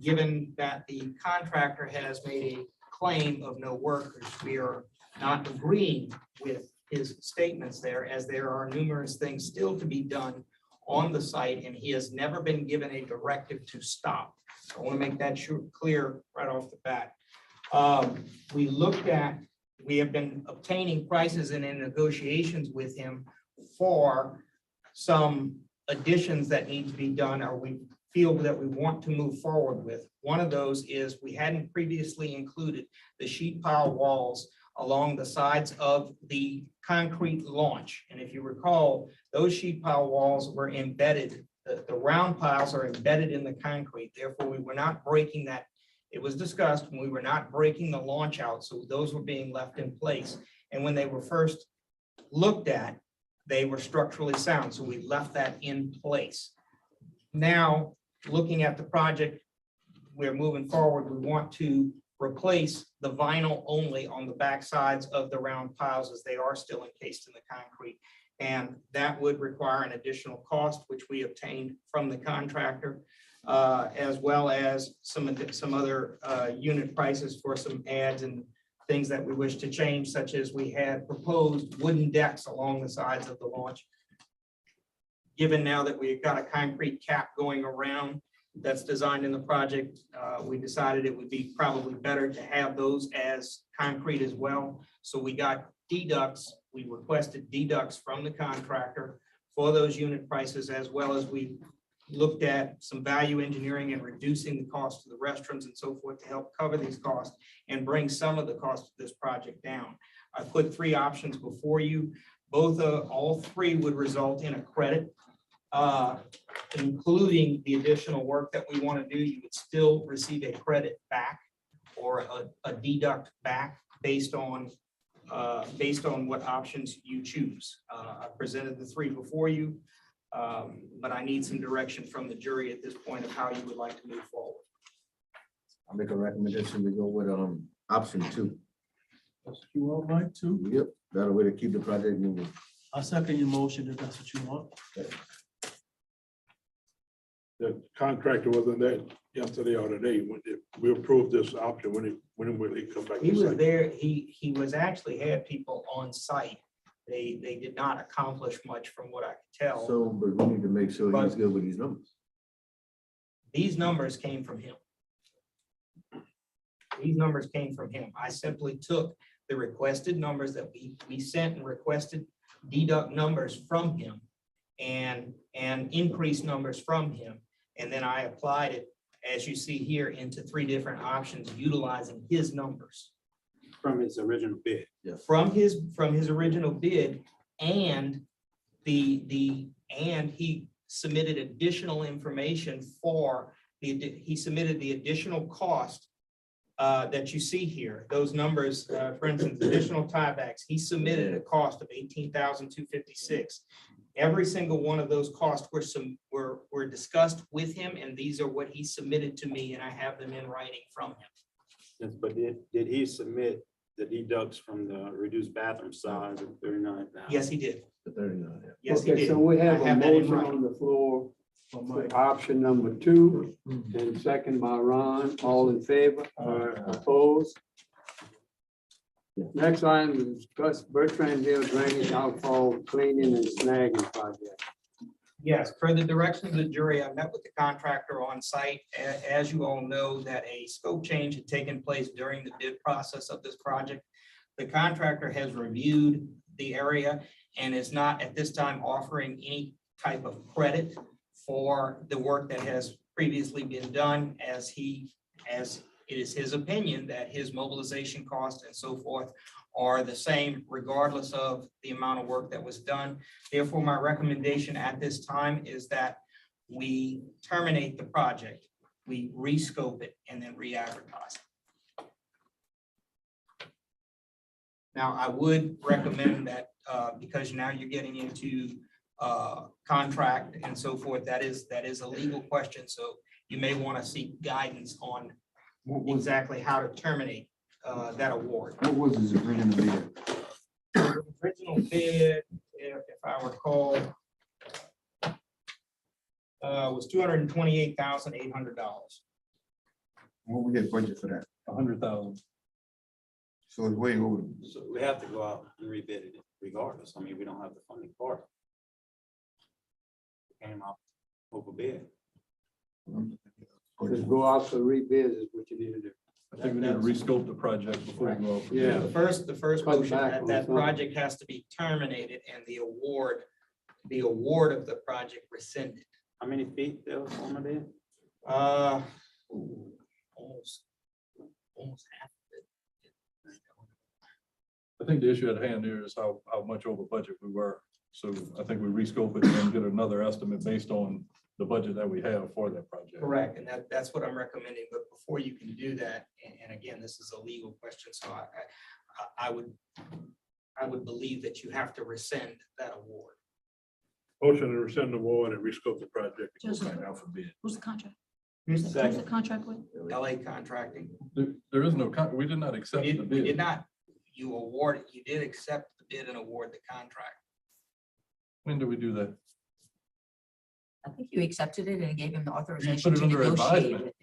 Given that the contractor has made a claim of no workers, we are not agreeing with his statements there, as there are numerous things still to be done on the site, and he has never been given a directive to stop. I want to make that clear right off the bat. We have been obtaining prices and in negotiations with him for some additions that need to be done, or we feel that we want to move forward with. One of those is we hadn't previously included the sheet pile walls along the sides of the concrete launch. And if you recall, those sheet pile walls were embedded, the round piles are embedded in the concrete. Therefore, we were not breaking that. It was discussed when we were not breaking the launch out, so those were being left in place. And when they were first looked at, they were structurally sound, so we left that in place. Now, looking at the project, we're moving forward. We want to replace the vinyl only on the back sides of the round piles, as they are still encased in the concrete. And that would require an additional cost, which we obtained from the contractor, as well as some other unit prices for some ads and things that we wish to change, such as we had proposed wooden decks along the sides of the launch. Given now that we've got a concrete cap going around that's designed in the project, we decided it would be probably better to have those as concrete as well. So we got deducts, we requested deducts from the contractor for those unit prices, as well as we looked at some value engineering and reducing the cost of the restrooms and so forth to help cover these costs and bring some of the cost of this project down. I put 3 options before you. All 3 would result in a credit, including the additional work that we want to do. You would still receive a credit back or a deduct back based on what options you choose. I presented the 3 before you, but I need some direction from the jury at this point of how you would like to move forward. I'll make a recommendation to go with option 2. You want Mike too? Yep, that'll way to keep the project moving. I'll second your motion if that's what you want. The contractor wasn't there yesterday or today. We approved this option. When will he come back? He to was site? there, he was actually had people on site. They did not accomplish much from what I could tell. So, but we need to make sure he's good with these numbers. These numbers came from him. These numbers came from him. I simply took the requested numbers that we sent and requested deduct numbers from him and increased numbers from him. And then I applied it, as you see here, into 3 different options utilizing his numbers. From his original bid. Yes. From his original bid, and he submitted additional information he submitted the additional cost that you see here. Those numbers, for instance, additional tiebacks, he submitted a cost of $18,256. Every single one of those costs were discussed with him, and these are what he submitted to me, and I have them in writing from him. Yes, but did he submit the deducts from the reduced bathroom size of 39,000? Yes, he did. The 39, yeah. Yes, he Okay, did. so we have I a have that in motion writing. on the floor for option number 2 and second by Ron. All in favor? Opposed? Next item is discuss Bertrand Hill drainage outfall cleaning and snagging project. Yes, per the direction of the jury, I met with the contractor on site. As you all know, that a scope change had taken place during the bid process of this project. The contractor has reviewed the area and is not at this time offering any type of credit for the work that has previously been done, as it is his opinion that his mobilization costs and so forth are the same regardless of the amount of work that was done. Therefore, my recommendation at this time is that we terminate the project, we rescope it, and then re-advertise. Now, I would recommend that because now you're getting into contract and so forth, that is a legal question. So you may want to seek guidance on exactly how to terminate that award. What was his original bid? The original bid, if I recall, was $228,800. What we get budget for that? 100,000. So it's way over. So we have to go out and rebid it regardless. I mean, we don't have the funding for it. Came out over bid. Just go out for rebid is what you need to do. I think we need to rescope the project before we go out. for Yeah. bid. The first Cut motion, back on that some. project has to be terminated and the award of the project rescinded. How many feet there was on there? Almost half of it. I think the issue at hand here is how much over budget we were. So I think we rescope it and get another estimate based on the budget that we have for that project. Correct, and that's what I'm recommending, but before you can do that, and again, this is a legal question, so I would believe that you have to rescind that award. Motion to rescind the award and rescope the project. Joseph. Back out for bid. Who's the contract? Who's Who's the contract with? LA Contracting. There is no, we did not accept the We bid. did not, you did accept the bid and award the contract. When did we do that? I think you accepted it and gave him the You authorization put it to under negotiate. advisement.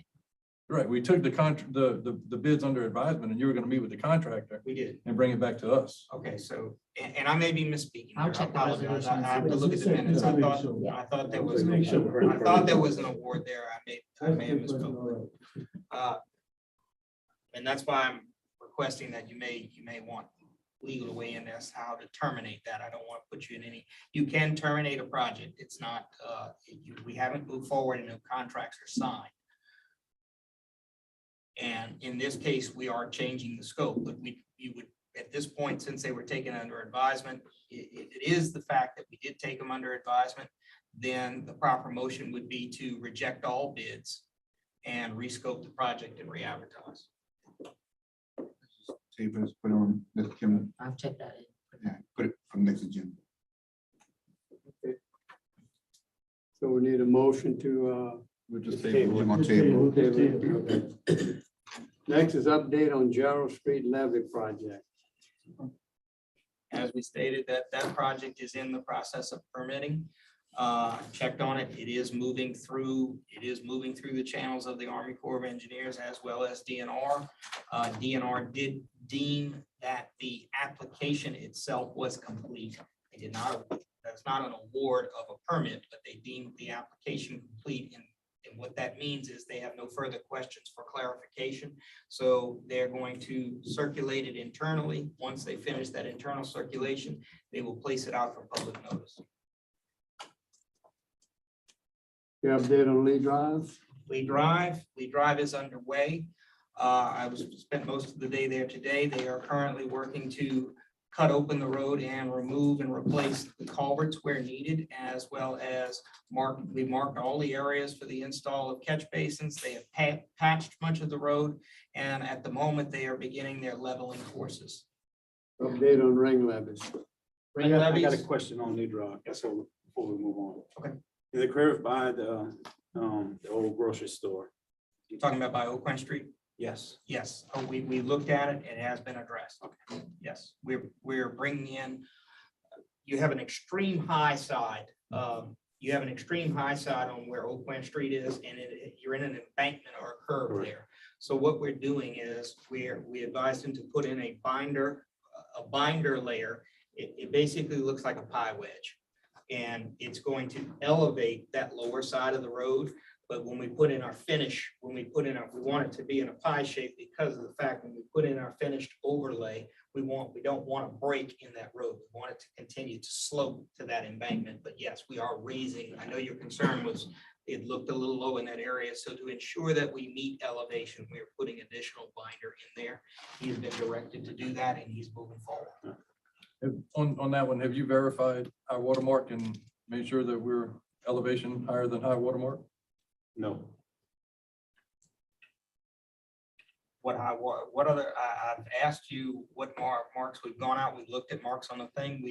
Right, we took the bids under advisement and you were gonna meet with the contractor We did. and bring it back to us. Okay, so, and I may be misspeaking. I'll here, I check the apologize. resolution. I have to look at the minutes. I thought there was, I thought there was an award there. I may have misspoken. And that's why I'm requesting that you may want legal to weigh in as how to terminate that. I don't want to put you in any, you can terminate a project. It's not, we haven't moved forward and no contracts are signed. And in this case, we are changing the scope, but you would, at this point, since they were taken under advisement, it is the fact that we did take them under advisement, then the proper motion would be to reject all bids and rescope the project and re-advertise. See if it's put on, let Kim, I'll check that in. yeah, put it for next agenda. So we need a motion to, We just We're table it. gonna table. okay. Next is update on Gerald Street levy project. As we stated, that project is in the process of permitting. Checked on it. It is moving through the channels of the Army Corps of Engineers as well as DNR. DNR did deem that the application itself was complete. They did not, that's not an award of a permit, but they deemed the application complete. And what that means is they have no further questions for clarification. So they're going to circulate it internally. Once they finish that internal circulation, they will place it out for public notice. You update on Lee Drive? Lee Drive is underway. I spent most of the day there today. They are currently working to cut open the road and remove and replace the culverts where needed, as well as we marked all the areas for the install of catch basins. They have patched much of the road, and at the moment, they are beginning their leveling courses. Update on ring levies. Ring I got a levies, question on New Drive. So before we move on. Okay. The curve by the old grocery store. You're talking about by Oak Point Street? Yes. Yes, we looked at it, it has been addressed. Okay. Yes, we're bringing in, you have an extreme high side. You have an extreme high side on where Oak Point Street is, and you're in an embankment or a curve Correct. there. So what we're doing is we advised him to put in a binder layer. It basically looks like a pie wedge. And it's going to elevate that lower side of the road. But when we put in our finish, we want it to be in a pie shape because of the fact when we put in our finished overlay, we don't want to break in that road. We want it to continue to slope to that embankment. But yes, we are raising. I know your concern was it looked a little low in that area. So to ensure that we meet elevation, we are putting additional binder in there. He has been directed to do that and he's moving forward. On that one, have you verified high watermark and made sure that we're elevation higher than high watermark? No. What other, I've asked you what marks we've gone out. We've looked at marks on the thing.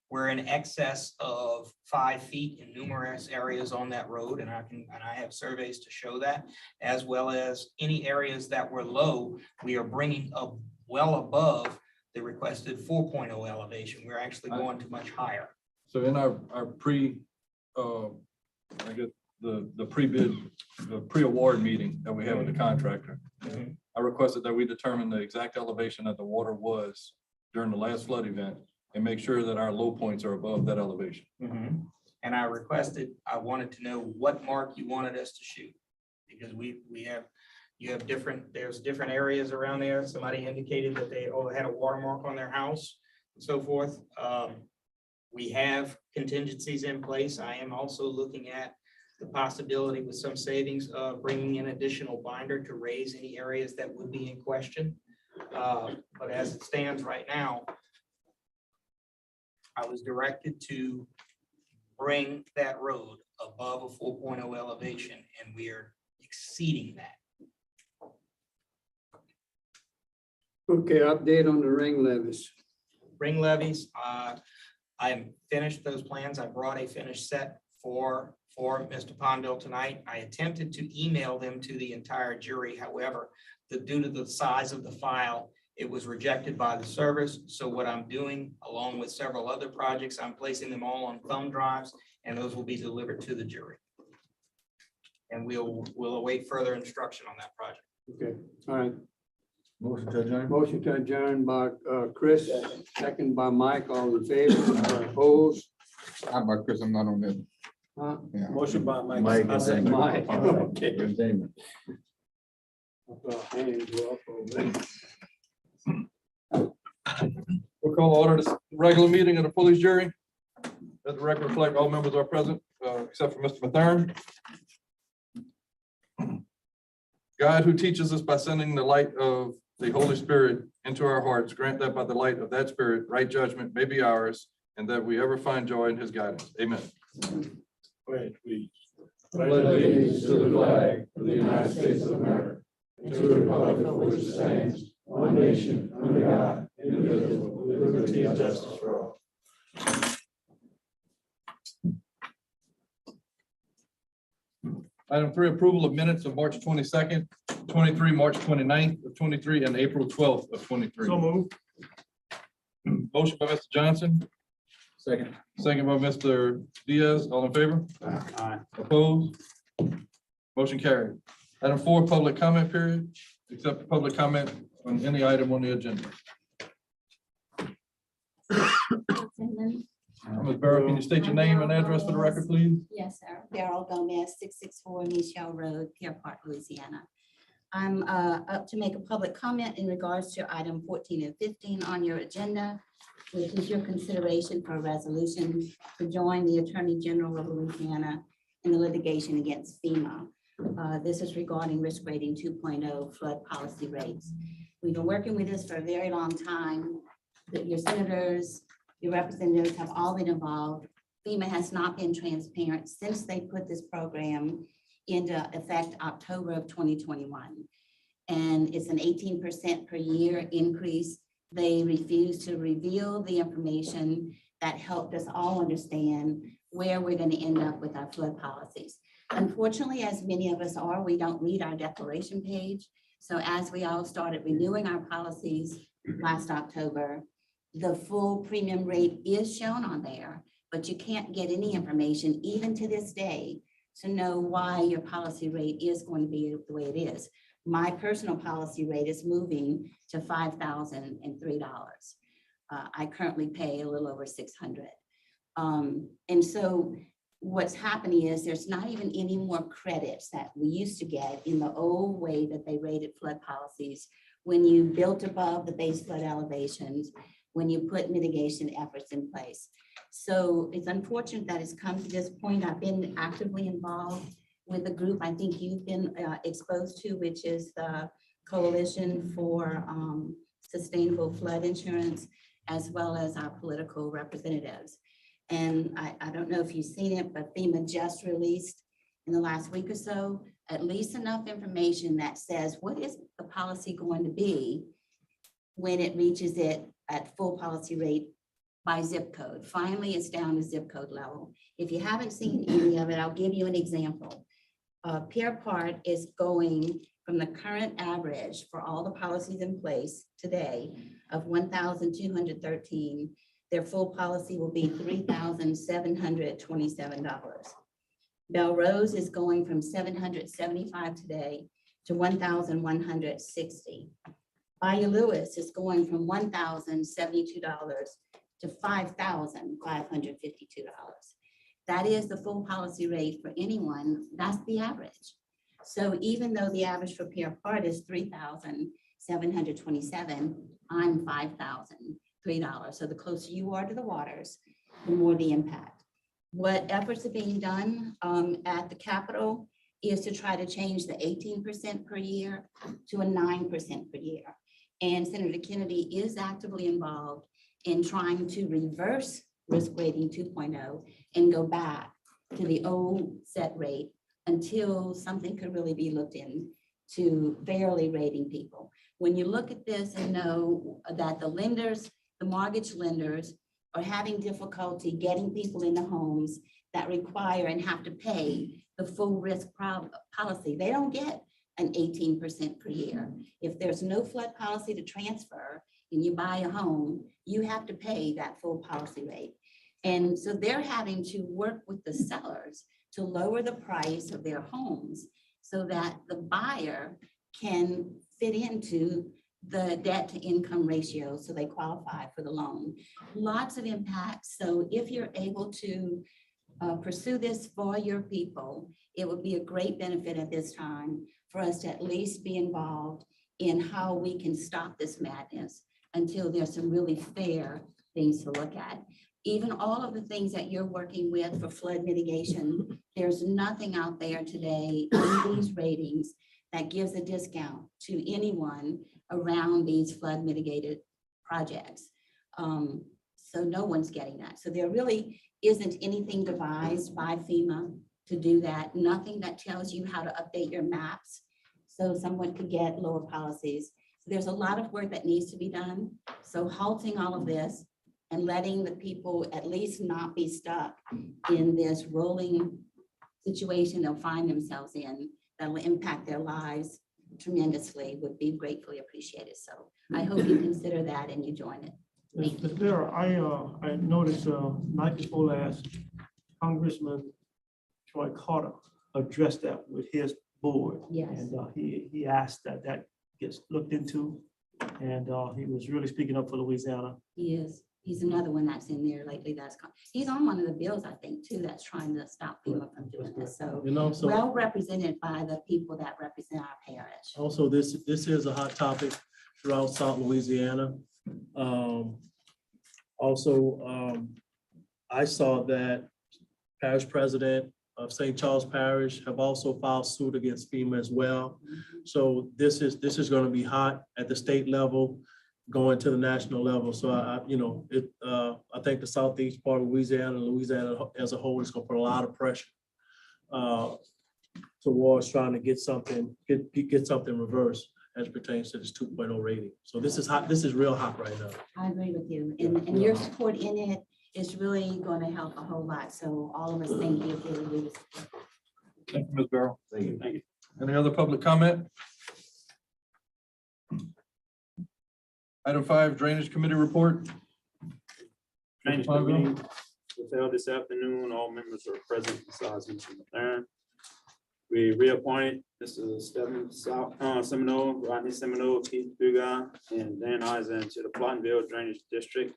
We're in excess of 5 feet in numerous areas on that road. And I have surveys to show that, as well as any areas that were low, we are bringing up well above the requested 4.0 elevation. We're actually going to much higher. So in our I guess the pre-bid, the pre-award meeting that we had with the contractor, I requested that we determine the exact elevation that the water was during the last flood event and make sure that our low points are above that elevation. And I wanted to know what mark you wanted us to shoot, because there's different areas around there. Somebody indicated that they had a watermark on their house and so forth. We have contingencies in place. I am also looking at the possibility with some savings of bringing in additional binder to raise any areas that would be in question. But as it stands right now, I was directed to bring that road above a 4.0 elevation, and we are exceeding that. Okay, update on the ring levies. Ring levies, I am finished those plans. I brought a finished set for Mr. Pondell tonight. I attempted to email them to the entire jury. However, due to the size of the file, it was rejected by the servers. So what I'm doing, along with several other projects, I'm placing them all on thumb drives, and those will be delivered to the jury. And we'll await further instruction on that project. Okay, all right. Motion to adjourn. Motion to adjourn by Chris, second by Mike, all in favor, opposed? I'm by Chris, I'm not on that. Huh? Yeah. Motion by Mike. Mike I is said in. Mike, okay. Entertainment. I thought hands were up over there. We'll call order this regular meeting of the police jury. Let the record reflect all members are present, except for Mr. Mathern. God, who teaches us by sending the light of the Holy Spirit into our hearts, grant that by the light of that Spirit, right judgment may be ours, and that we ever find joy in his guidance. Amen. Wait, please. Pledge allegiance to the flag of the United States of America, and to the republic for which it stands, one nation, under God, indivisible, with liberty and justice for all. Item 3, approval of minutes of March 22nd, 23, March 29th of 23, and April 12th of 23. So move. Motion by Mr. Johnson, Second. second by Mr. Diaz. All in favor? Aye. Opposed? Motion carried. Item 4, public comment period. Accept public comment on any item on the agenda. Ms. Barrow, can you state your name and address for the record, please? Yes, sir. Beryl Gomez, 664 Michelle Road, Pierre Park, Louisiana. I'm up to make a public comment in regards to item 14 and 15 on your agenda, which is your consideration for a resolution to join the Attorney General of Louisiana in the litigation against FEMA. This is regarding risk rating 2.0 flood policy rates. We've been working with this for a very long time. Your senators, your representatives have all been involved. FEMA has not been transparent since they put this program into effect October of 2021. And it's an 18% per year increase. They refuse to reveal the information that helped us all understand where we're going to end up with our flood policies. Unfortunately, as many of us are, we don't read our declaration page. So as we all started renewing our policies last October, the full premium rate is shown on there, but you can't get any information, even to this day, to know why your policy rate is going to be the way it is. My personal policy rate is moving to $5,003. I currently pay a little over $600. And so what's happening is there's not even any more credits that we used to get in the old way that they rated flood policies when you built above the base flood elevations, when you put mitigation efforts in place. So it's unfortunate that it's come to this point. I've been actively involved with a group I think you've been exposed to, which is the Coalition for Sustainable Flood Insurance, as well as our political representatives. And I don't know if you've seen it, but FEMA just released in the last week or so, at least enough information that says, what is the policy going to be when it reaches it at full policy rate by zip code? Finally, it's down to zip code level. If you haven't seen any of it, I'll give you an example. Pierre Part is going from the current average for all the policies in place today of 1,213. Their full policy will be $3,727. Belrose is going from 775 today to 1,160. Bayou Lewis is going from $1,072 to $5,552. That is the full policy rate for anyone. That's the average. So even though the average for Pierre Part is $3,727, I'm $5,003. So the closer you are to the waters, the more the impact. What efforts are being done at the Capitol is to try to change the 18% per year to a 9% per year. And Senator Kennedy is actively involved in trying to reverse risk rating 2.0 and go back to the old set rate until something could really be looked into fairly rating people. When you look at this and know that the lenders, the mortgage lenders are having difficulty getting people into homes that require and have to pay the full risk policy, they don't get an 18% per year. If there's no flood policy to transfer and you buy a home, you have to pay that full policy rate. And so they're having to work with the sellers to lower the price of their homes so that the buyer can fit into the debt to income ratio so they qualify for the loan. Lots of impacts. So if you're able to pursue this for your people, it would be a great benefit at this time for us to at least be involved in how we can stop this madness until there's some really fair things to look at. Even all of the things that you're working with for flood mitigation, there's nothing out there today in these ratings that gives a discount to anyone around these flood mitigated projects. So no one's getting that. So there really isn't anything devised by FEMA to do that. Nothing that tells you how to update your maps so someone could get lower policies. So there's a lot of work that needs to be done. So halting all of this and letting the people at least not be stuck in this rolling situation they'll find themselves in that will impact their lives tremendously would be gratefully appreciated. So I hope you consider that and you join it. Thank you. Mr. Vera, I noticed night before last, Congressman Troy Carter addressed that with his board. Yes. And he asked that gets looked into. And he was really speaking up for Louisiana. He is. He's another one that's in there lately. He's on one of the bills, I think, too, that's trying to stop FEMA from doing this. So So well represented by the people that represent our parish. also this is a hot topic throughout South Louisiana. I saw that parish president of St. Charles Parish have also filed suit against FEMA as well. So this is going to be hot at the state level, going to the national level. So I think the southeast part of Louisiana as a whole is going to put a lot of pressure towards trying to get something reversed as pertains to this 2.0 rating. So this is hot. This is real hot right now. I agree with you. And your support in it it's really going to help a whole lot. So all of us thank you for your leadership. Thank you, Ms. Barrow. Thank you. Thank you. Any other public comment? Item 5, Drainage Committee report. Drainage Committee was held this afternoon. All members are present besides Mr. Mathern. We reappointed Mr. Stephen Seminole, Rodney Seminole, Keith Dugan, and Dan Eisen to the Plottville Drainage District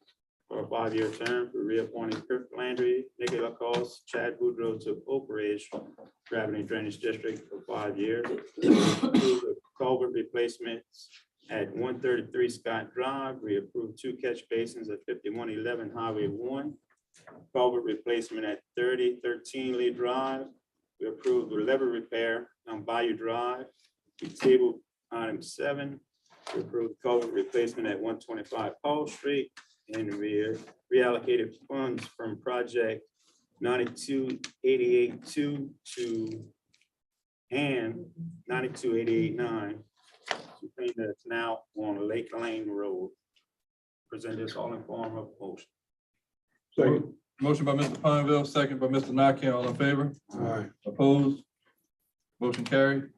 for a 5-year term. We reappointed Kirk Landry, Nikki Lacoste, Chad Boudreaux to Oak Ridge Gravity Drainage District for 5 years. The culvert replacements at 133 Scott Drive. We approved 2 catch basins at 5111 Highway 1. Culvert replacement at 3013 Lee Drive. We approved the lever repair on Bayou Drive. We tabled item 7. We approved culvert replacement at 125 Paul Street. And we reallocated funds from project 9288-2 to and 9288-9. Something that's now on Lake Lane Road. Present this all in form of motion. Second. Motion by Mr. Pineville, second by Mr. Nakane. All in favor? Aye. Opposed? Motion carried.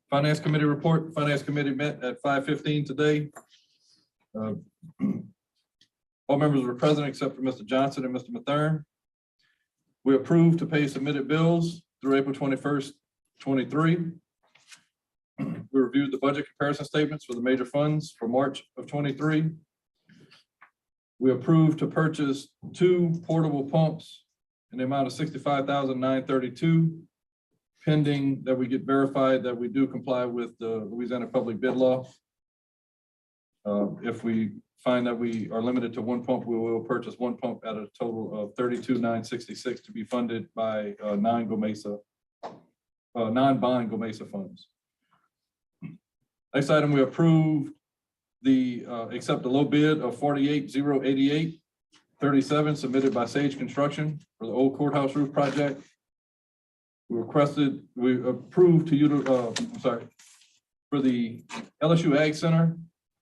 Finance Committee report. Finance Committee met at 5:15 today. All members were present except for Mr. Johnson and Mr. Mathern. We approved to pay submitted bills through April 21st, 23. We reviewed the budget comparison statements for the major funds for March of 23. We approved to purchase 2 portable pumps in the amount of $65,932, pending that we get verified that we do comply with the Louisiana Public Bid Law. If we find that we are limited to 1 pump, we will purchase 1 pump at a total of $32,966 to be funded by non-bond GOMESA funds. Next item, we approved accept the low bid of $48,088.37 submitted by Sage Construction for the old courthouse roof project. We approved to for the LSU Ag Center.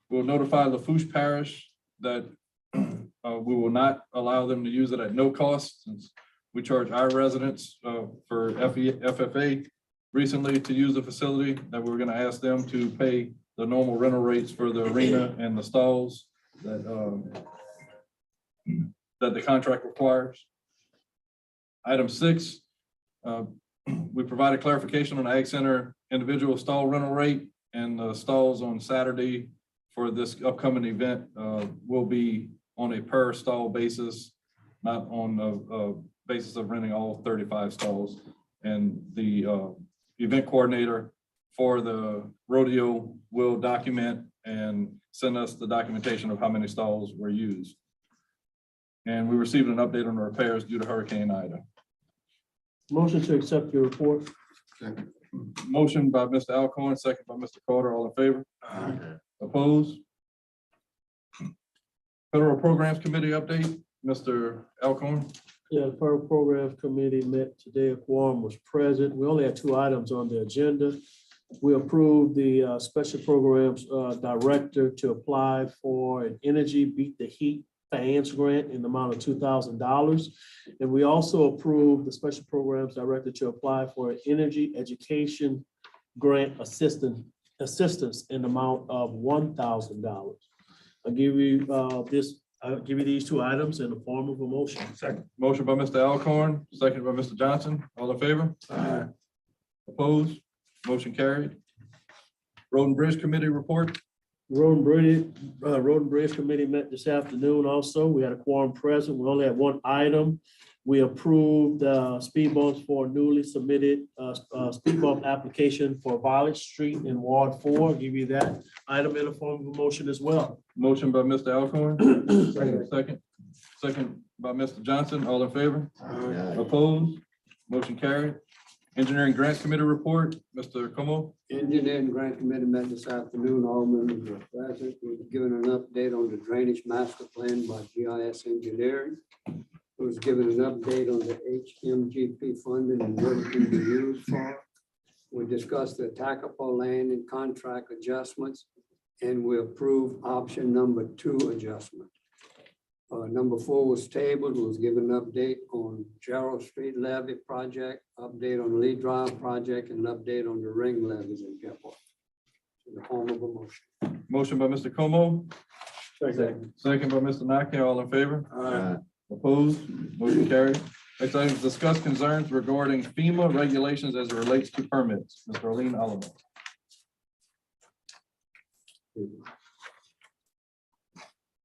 We'll notify Lafourche Parish that we will not allow them to use it at no cost, since we charge our residents for FFA recently to use the facility, that we're going to ask them to pay the normal rental rates for the arena and the stalls that the contract requires. Item 6, we provided clarification on the Ag Center individual stall rental rate, and the stalls on Saturday for this upcoming event will be on a per stall basis, not on a basis of renting all 35 stalls. And the event coordinator for the rodeo will document and send us the documentation of how many stalls were used. And we received an update on the repairs due to Hurricane Ida. Motion to accept your report. Second. Motion by Mr. Alcorn, second by Mr. Carter. All in favor? Opposed? Federal Programs Committee update, Mr. Alcorn. Yeah, the Federal Programs Committee met today. A quorum was present. We only had 2 items on the agenda. We approved the Special Programs Director to apply for an Energy Beat the Heat Fans Grant in the amount of $2,000. And we also approved the Special Programs Director to apply for an Energy Education Grant Assistance in the amount of $1,000. I'll give you these 2 items in the form of a motion. Second. Motion by Mr. Alcorn, second by Mr. Johnson. All in favor? Aye. Opposed? Motion carried. Road and Bridge Committee report. Road and Bridge Committee met this afternoon also. We had a quorum present. We only had 1 item. We approved speed bumps for newly submitted speed bump application for Violet Street in Ward 4. I'll give you that item in the form of a motion as well. Motion by Mr. Alcorn. Second by Mr. Johnson. All in favor? Opposed? Motion carried. Engineering Grants Committee report, Mr. Como. Engineering Grant Committee met this afternoon. All members were present. We were given an update on the drainage master plan by GIS Engineering. It was given an update on the HMGP funding and what it can be used for. We discussed the Tacopah land and contract adjustments, and we approved option number 2 adjustment. Number 4 was tabled, was given an update on Gerald Street levy project, update on Lee Drive project, and an update on the ring levies in Gephardt. In the form of a motion. Motion by Mr. Como, Second. second by Mr. Nakane, all in favor? Aye. Opposed? Motion carried. Next item is discuss concerns regarding FEMA regulations as it relates to permits. Mr. Arlene Alamo.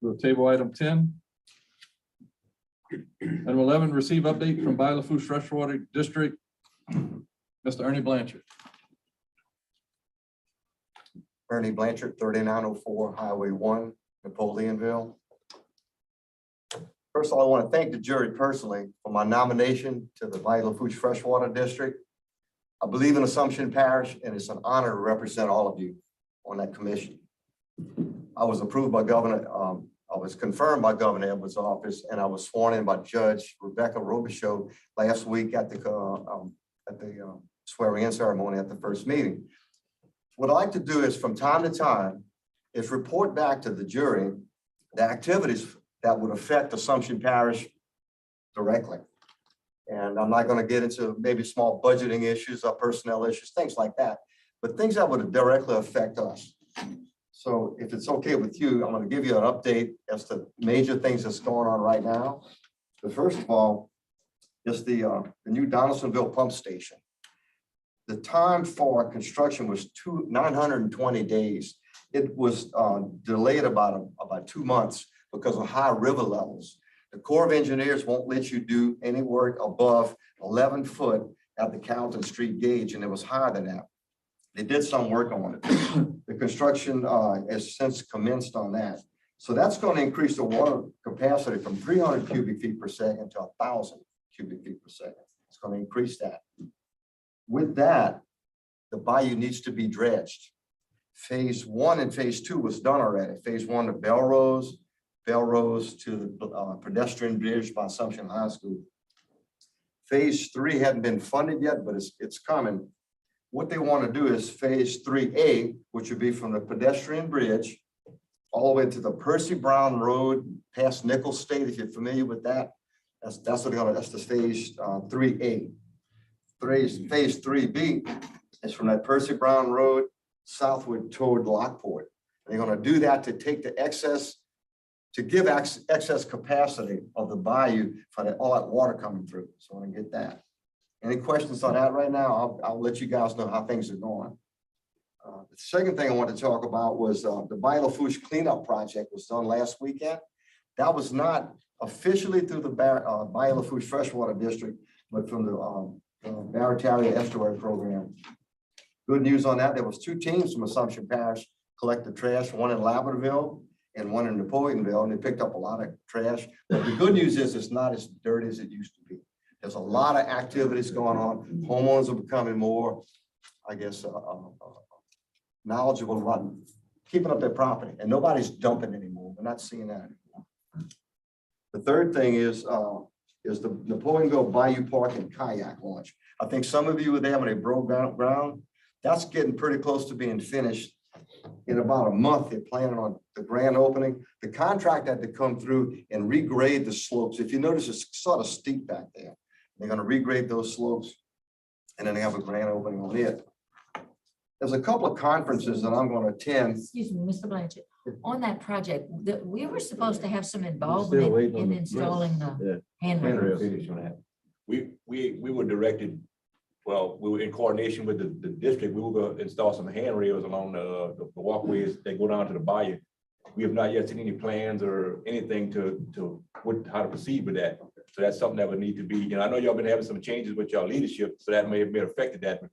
We'll table item 10. Item 11, receive update from Bay Lafourche Freshwater District. Mr. Ernie Blanchard. Ernie Blanchard, 3904 Highway 1, Napoleonville. First of all, I want to thank the jury personally for my nomination to the Bay Lafourche Freshwater District. I believe in Assumption Parish, and it's an honor to represent all of you on that commission. I was approved by Governor, I was confirmed by Governor Edwards' office, and I was sworn in by Judge Rebecca Robichaud last week at the swearing in ceremony at the first meeting. What I'd like to do is from time to time is report back to the jury the activities that would affect Assumption Parish directly. And I'm not going to get into maybe small budgeting issues or personnel issues, things like that, but things that would directly affect us. So if it's okay with you, I'm going to give you an update as to major things that's going on right now. But first of all, is the new Donaldsonville pump station. The time for construction was 920 days. It was delayed about 2 months because of high river levels. The Corps of Engineers won't let you do any work above 11 foot at the Carrollton Street gauge, and it was higher than that. They did some work on it. The construction has since commenced on that. So that's going to increase the water capacity from 300 cubic feet per second to 1,000 cubic feet per second. It's going to increase that. With that, the bayou needs to be dredged. Phase 1 and phase 2 was done already. Phase 1 to Belrose to the pedestrian bridge by Assumption High School. Phase 3 hadn't been funded yet, but it's coming. What they want to do is phase 3A, which would be from the pedestrian bridge all the way to the Percy Brown Road past Nichols State, if you're familiar with that. That's what they're gonna, that's the phase 3A. Phase 3B is from that Percy Brown Road southward toward Lockport. They're gonna do that to take the excess, to give excess capacity of the bayou for all that water coming through. So I want to get that. Any questions on that right now? I'll let you guys know how things are going. The second thing I want to talk about was the Bay Lafourche cleanup project was done last weekend. That was not officially through the Bay Lafourche Freshwater District, but from the Barataria Estuary Program. Good news on that. There was 2 teams from Assumption Parish collected trash, one in Laverdeville and one in Napoleonville, and they picked up a lot of trash. But the good news is it's not as dirty as it used to be. There's a lot of activities going on. Homeowners are becoming more, I guess, knowledgeable about keeping up their property, and nobody's dumping anymore. We're not seeing that anymore. The third thing is the Napoleonville Bayou Park and Kayak launch. I think some of you were there when they broke ground. That's getting pretty close to being finished. In about a month, they're planning on the grand opening. The contract had to come through and regrade the slopes. If you notice, it's sort of steep back there. They're going to regrade those slopes, and then they have a grand opening on it. There's a couple of conferences that I'm going to attend. Excuse me, Mr. Blanchard, on that project, that we were supposed to have some involvement in installing the handrails. We were directed, well, we were in coordination with the district. We were going to install some handrails along the walkways that go down to the bayou. We have not yet seen any plans or anything how to proceed with that. So that's something that would need to be, I know y'all been having some changes with y'all leadership, so that may have affected that. But,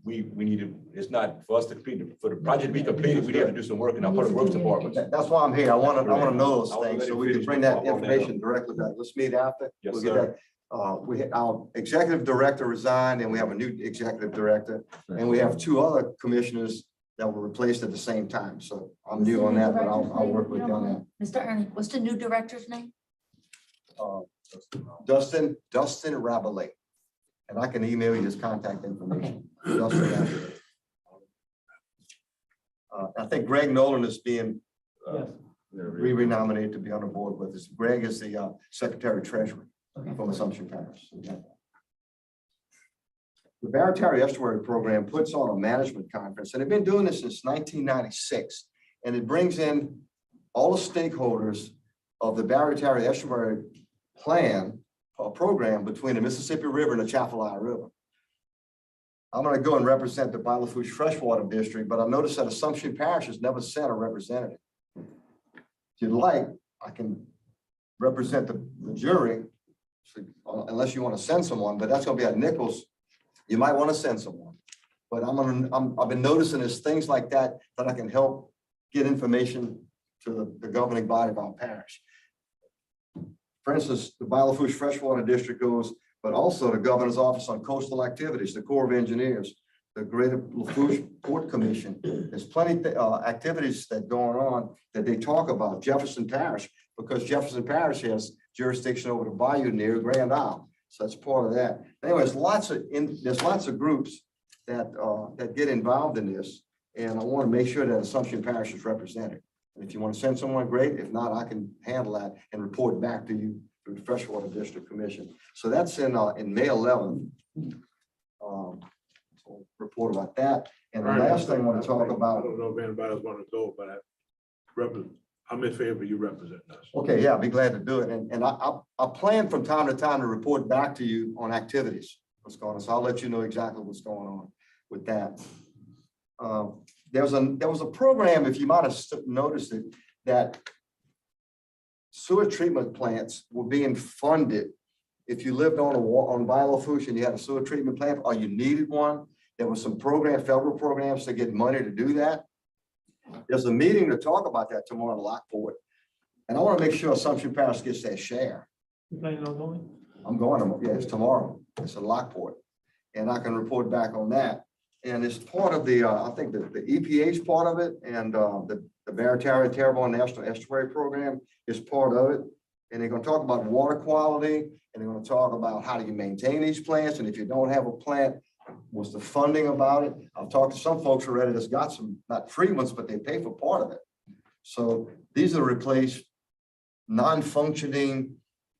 we need to, it's not for us to complete, for the project to be completed, we have to do some work in our public works department. That's why I'm here. I want to know those things so we can bring that information directly back. Let's meet after. Yes, We'll get sir. that. Our executive director resigned, and we have a new executive director, and we have 2 other commissioners that were replaced at the same time. So I'm new on that, but I'll work with you on that. Mr. Ernie, what's the new director's name? Dustin Rabelais. And I can email you his contact information. Dustin Rabelais. I think Greg Nolan is being re-renominated to be on the board with us. Greg is the Secretary Treasurer from Assumption Parish. The Barataria Estuary Program puts on a management conference, and they've been doing this since 1996. And it brings in all the stakeholders of the Barataria Estuary Plan, program between the Mississippi River and the Chapelaya River. I'm going to go and represent the Bayou Lafourche Freshwater District, but I noticed that Assumption Parish has never sent a representative. If you'd like, I can represent the jury, unless you want to send someone, but that's going to be at Nichols. You might want to send someone, but I've been noticing there's things like that that I can help get information to the governing body of our parish. For instance, the Bayou Lafourche Freshwater District goes, but also the Governor's Office on Coastal Activities, the Corps of Engineers, the Greater Lafourche Port Commission. There's plenty of activities that going on that they talk about. Jefferson Parish, because Jefferson Parish has jurisdiction over the bayou near Grand Isle. So that's part of that. Anyways, there's lots of groups that get involved in this. And I want to make sure that Assumption Parish is represented. And if you want to send someone, great. If not, I can handle that and report back to you through the Freshwater District Commission. So that's in May 11th. So report about that. And the last thing I want to talk about. I don't know if anybody else want to go, but I'm in favor of you representing us. Okay, yeah, I'll be glad to do it. And I plan from time to time to report back to you on activities, what's going on. So I'll let you know exactly what's going on with that. There was a program, if you might have noticed it, that sewer treatment plants were being funded. If you lived on Bayou Lafourche and you had a sewer treatment plant or you needed one, there was some federal programs to get money to do that. There's a meeting to talk about that tomorrow in Lockport. And I want to make sure Assumption Parish gets their share. You planning on going? I'm going, yeah, it's tomorrow. It's in Lockport. And I can report back on that. And it's part of the, I think the EPA's part of it, and the Barataria Terrebonne National Estuary Program is part of it. And they're going to talk about water quality, and they're going to talk about how do you maintain these plants. And if you don't have a plant, what's the funding about it? I've talked to some folks already that's got some, not free ones, but they pay for part of it. So these are replaced non-functioning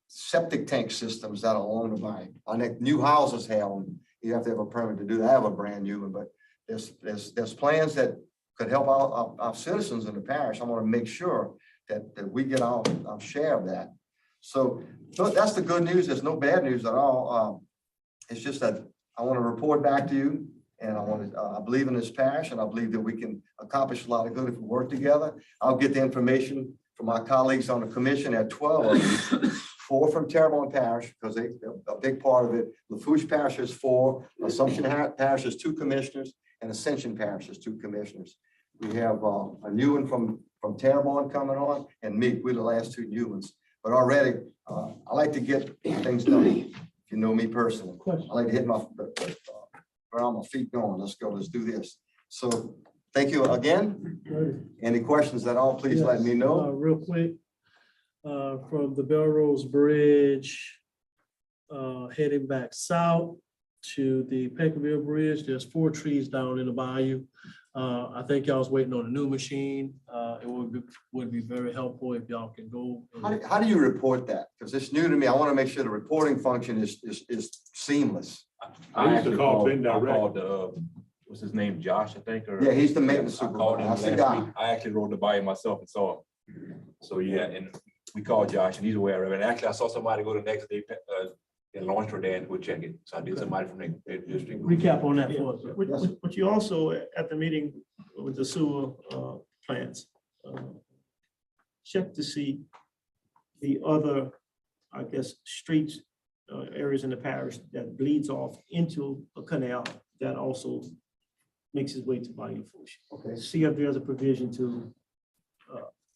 septic tank systems that are along the bayou. I think new houses have them. You have to have a permit to do that. I have a brand new one, but there's plans that could help our citizens in the parish. I want to make sure that we get our share of that. So that's the good news. There's no bad news at all. It's just that I want to report back to you, and I believe in this parish, and I believe that we can accomplish a lot of good if we work together. I'll get the information from my colleagues on the commission at 12 of them. 4 from Terrebonne Parish, because they're a big part of it. Lafourche Parish has 4, Assumption Parish has 2 commissioners, and Ascension Parish has 2 commissioners. We have a new one from Terrebonne coming on, and me, we're the last 2 new ones. But already, I like to get things done. If you know me personally, I like to hit around my feet going. Let's go, let's do this. So thank you again. Any questions at all, please let me know. Real quick. From the Belrose Bridge, heading back south to the Peckerville Bridge, there's 4 trees down in the bayou. I think y'all was waiting on a new machine. It would be very helpful if y'all can go. How do you report that? Because it's new to me. I want to make sure the reporting function is seamless. I used to call Ben I direct. called, what's his name, Josh, I think, or? Yeah, he's the maintenance I called him supervisor. That's the last guy. week. I actually rode the by myself and saw him. So, yeah, and we called Josh and he's aware of it. And actually, I saw somebody go the next day and launch her dad and go check it. So I did somebody from their district. Recap on that for us. But you also, at the meeting with the sewer plants, check to see the other, I guess, streets, areas in the parish that bleeds off into a canal that also makes its way to Bayou Lafourche. Okay. See if there's a provision to,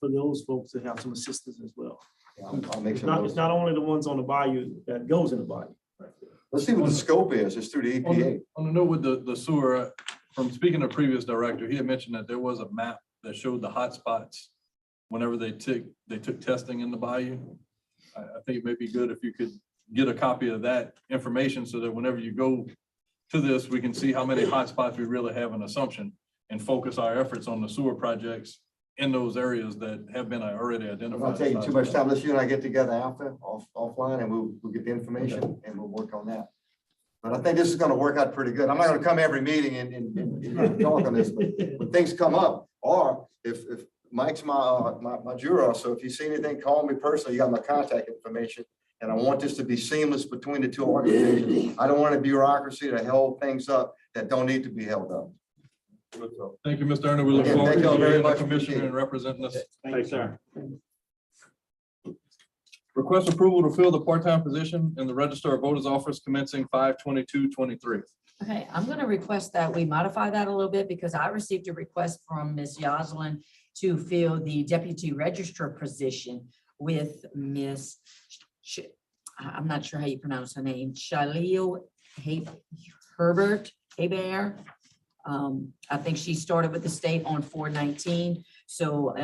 for those folks to have some assistance as well. Yeah, I'll make sure. It's not only the ones on the bayou that goes in the bayou. Let's see what the scope is. It's through the EPA. On the note with the sewer, from speaking to previous director, he had mentioned that there was a map that showed the hot spots whenever they took testing in the bayou. I think it may be good if you could get a copy of that information so that whenever you go to this, we can see how many hot spots we really have an Assumption and focus our efforts on the sewer projects in those areas that have been already I'm identified. not taking too much time. Let's you and I get together after, offline, and we'll get the information and we'll work on that. But I think this is gonna work out pretty good. I'm not gonna come every meeting and talk on this, but when things come up, or if Mike's my juror, so if you see anything, call me personally. You got my contact information. And I want this to be seamless between the two organizations. I don't want a bureaucracy to hold things up that don't need to be held up. Thank you, Mr. Ernie. We look Again, forward thank to y'all you very being the much. commissioner and representing us. Thanks, sir. Request approval to fill the part-time position in the Register of Voters Office commencing 5/22/23. Okay, I'm gonna request that we modify that a little bit because I received a request from Ms. Yoslin to fill the deputy registrar position with Ms. I'm not sure how you pronounce her name, Shalil Herbert Hebert. I think she started with the state on 4/19. So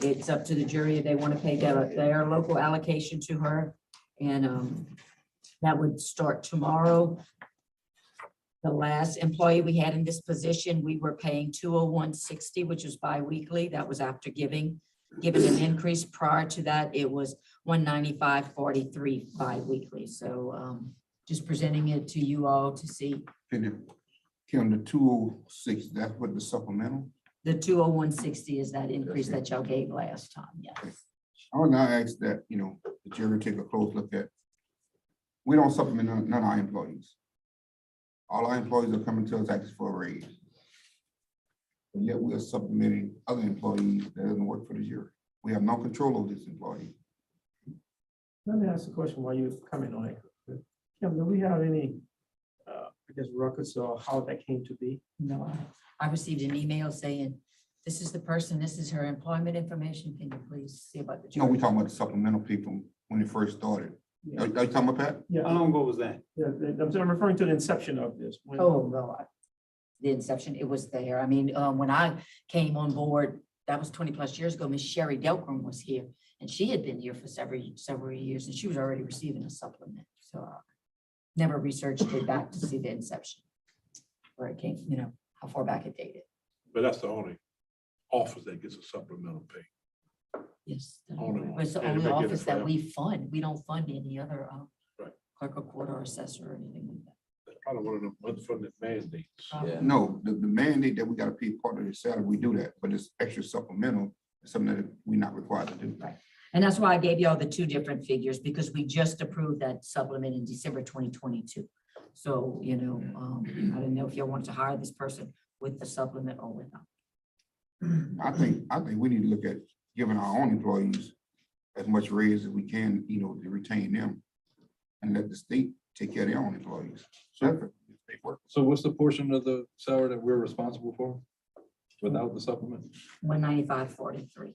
it's up to the jury if they want to pay their local allocation to her. And that would start tomorrow. The last employee we had in this position, we were paying $201.60, which was biweekly. That was after giving an increase. Prior to that, it was $195.43 biweekly. So just presenting it to you all to see. Kim, the 206, that's what the supplemental? The 201.60 is that increase that y'all gave last time, yes. I would now ask that, the jury take a close look at. We don't supplement none of our employees. All our employees are coming to us asking for a raise. But yet we are supplementing other employees that doesn't work for the jury. We have no control over this employee. Let me ask a question while you comment on it. Kim, do we have any, records or how that came to be? No, I received an email saying, this is the person, this is her employment information. Can you please see about the. No, we talking about the supplemental people when it first started. Are you talking about that? Yeah. How long ago was that? Yeah, I'm referring to the inception of this. When- Oh, no. The inception, it was there. I mean, when I came on board, that was 20+ years ago, Miss Sherry Delcrum was here. And she had been here for several years and she was already receiving a supplement. So never researched it back to see the inception. Where it came, how far back it dated. But that's the only office that gets a supplemental pay. Yes. Only one. It's the And only they get it office that forever. we fund. We don't fund any other Right. clerk of court or assessor or anything like that. That's probably one of them unfunded mandates. Yeah. No, the mandate that we gotta pay part of the salary, we do that, but it's extra supplemental, it's something that we're not required to do. Right. And that's why I gave y'all the two different figures because we just approved that supplement in December 2022. So, I didn't know if y'all wanted to hire this person with the supplement or without. I think we need to look at giving our own employees as much raise as we can, to retain them. And let the state take care of their own employees. So what's the portion of the salary that we're responsible for without the supplement? 195.43,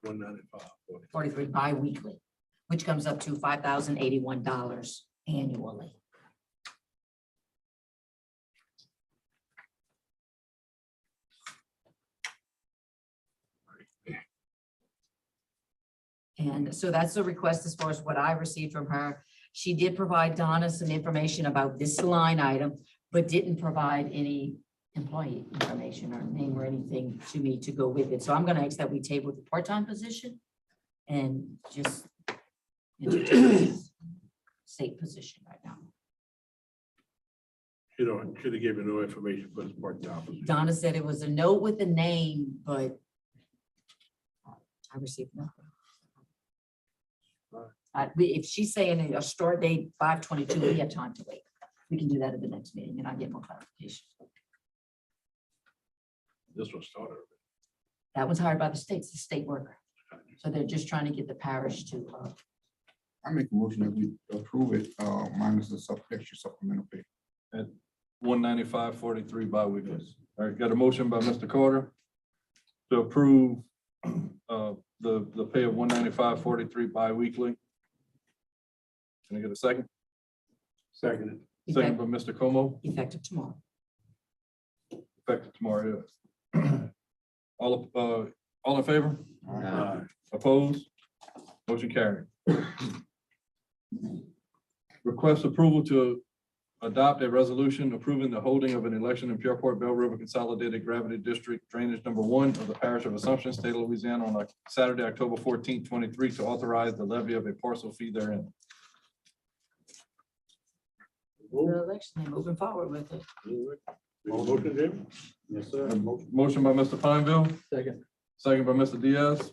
195. 43 bi-weekly, which comes up to $5,081 annually. And so that's the request as far as what I received from her. She did provide Donna some information about this line item, but didn't provide any employee information or name or anything to me to go with it. So I'm going to ask that we table the part-time position and just entertain this state position right now. Should have given no information for this part-time position. Donna said it was a note with a name, but I received nothing. If she's saying a start date 5/22, we have time to wait. We can do that at the next meeting and I get more clarification. This one started. That was hired by the state, it's the state worker. So they're just trying to get the parish to, I make a motion that we approve it, minus the extra supplemental pay. At 195.43 bi-weekly. All right, got a motion by Mr. Carter to approve the pay of 195.43 bi-weekly. Can I get a second? Second. Second by Mr. Como, effective tomorrow. effective tomorrow. Yes. All in favor? Opposed? Motion carried. Request approval to adopt a resolution approving the holding of an election in Pierreport Bell River Consolidated Gravity District Drainage Number 1 of the Parish of Assumption, State of Louisiana on Saturday, October 14th, 23, to authorize the levy of a parcel fee therein. The election, they're moving forward with it. Motion, Jim? Yes, sir. Motion by Mr. Pineville, Second. second by Mr. Diaz.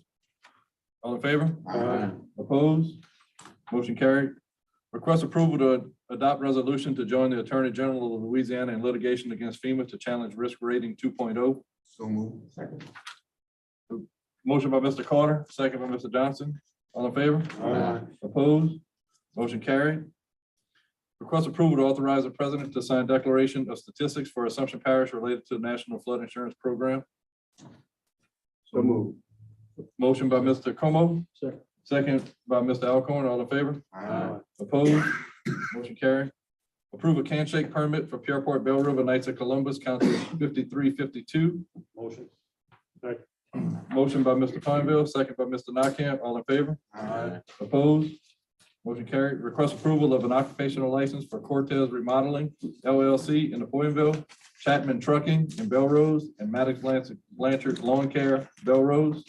All in favor? Aye. Opposed? Motion carried. Request approval to adopt resolution to join the Attorney General of Louisiana in litigation against FEMA to challenge risk rating 2.0. So move. Second. Motion by Mr. Carter, second by Mr. Johnson. All in favor? Aye. Opposed? Motion carried. Request approval to authorize the president to sign declaration of statistics for Assumption Parish related to the National Flood Insurance Program. So move. Motion by Mr. Como, Second. second by Mr. Alcorn. All in favor? Aye. Opposed? Motion carried. Approve a can shake permit for Pierreport Bell River Knights of Columbus, County 5352. Motion. Motion by Mr. Pineville, second by Mr. Nakam. All in favor? Aye. Opposed? Motion carried. Request approval of an occupational license for Cortez Remodeling LLC in Napoleonville, Chapman Trucking in Belrose, and Maddox Blanchard Lawn Care, Belrose.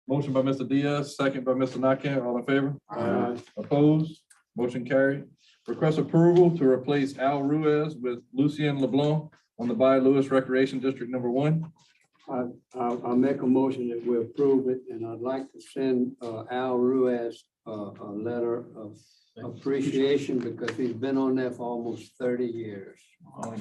Motion by Mr. Diaz, second by Mr. Nakam. All in favor? Aye. Opposed? Motion carried. Request approval to replace Al Ruiz with Lucien LeBlanc on the Bayou Lewis Recreation District Number 1. I'll make a motion that we approve it, and I'd like to send Al Ruiz a letter of appreciation because he's been on there for almost 30 years. Thank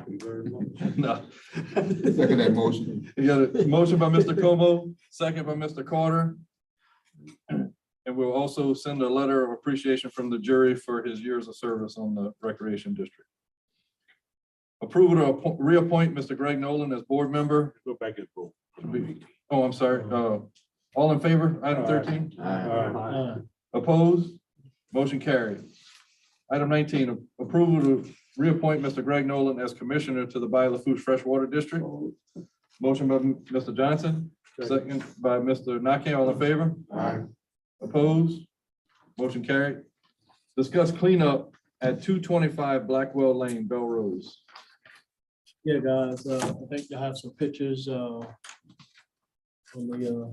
you very much. No. Second that motion. You got a motion by Mr. Como, second by Mr. Carter. And we'll also send a letter of appreciation from the jury for his years of service on the Recreation District. Approval to reappoint Mr. Greg Nolan as board member. Go back and forth. Oh, I'm sorry. All in favor? Item 13. Aye. Opposed? Motion carried. Item 19, approval to reappoint Mr. Greg Nolan as commissioner to the Bayou Lafourche Freshwater District. Motion by Mr. Johnson, second by Mr. Nakam. All in favor? Aye. Opposed? Motion carried. Discuss cleanup at 225 Blackwell Lane, Belrose. Yeah, guys, I think you have some pictures on the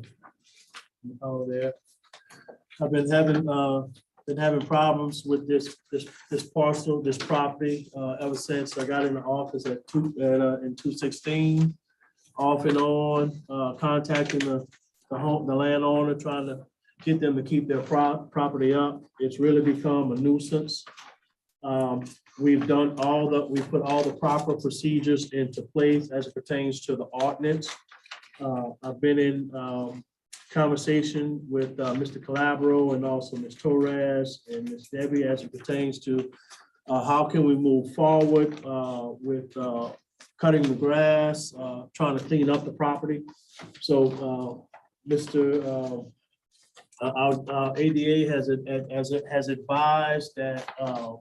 there. I've been having problems with this parcel, this property, ever since I got in the office in 216, off and on, contacting the landowner, trying to get them to keep their property up. It's really become a nuisance. We've put all the proper procedures into place as it pertains to the ordinance. I've been in conversation with Mr. Calabro and also Ms. Torres and Ms. Debbie as it pertains to how can we move forward with cutting the grass, trying to clean up the property. So our ADA has advised that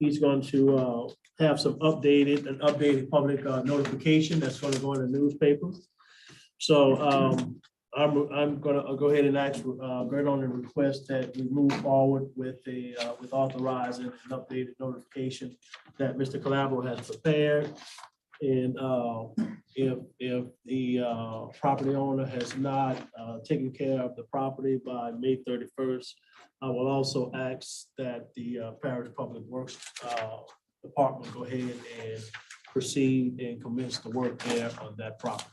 he's going to have some updated public notification that's going to go in the newspaper. So I'm gonna go ahead and ask, go on and request that we move forward with authorizing an updated notification that Mr. Calabro has prepared. And if the property owner has not taken care of the property by May 31st, I will also ask that the Parish Public Works Department go ahead and proceed and commence the work there on that property.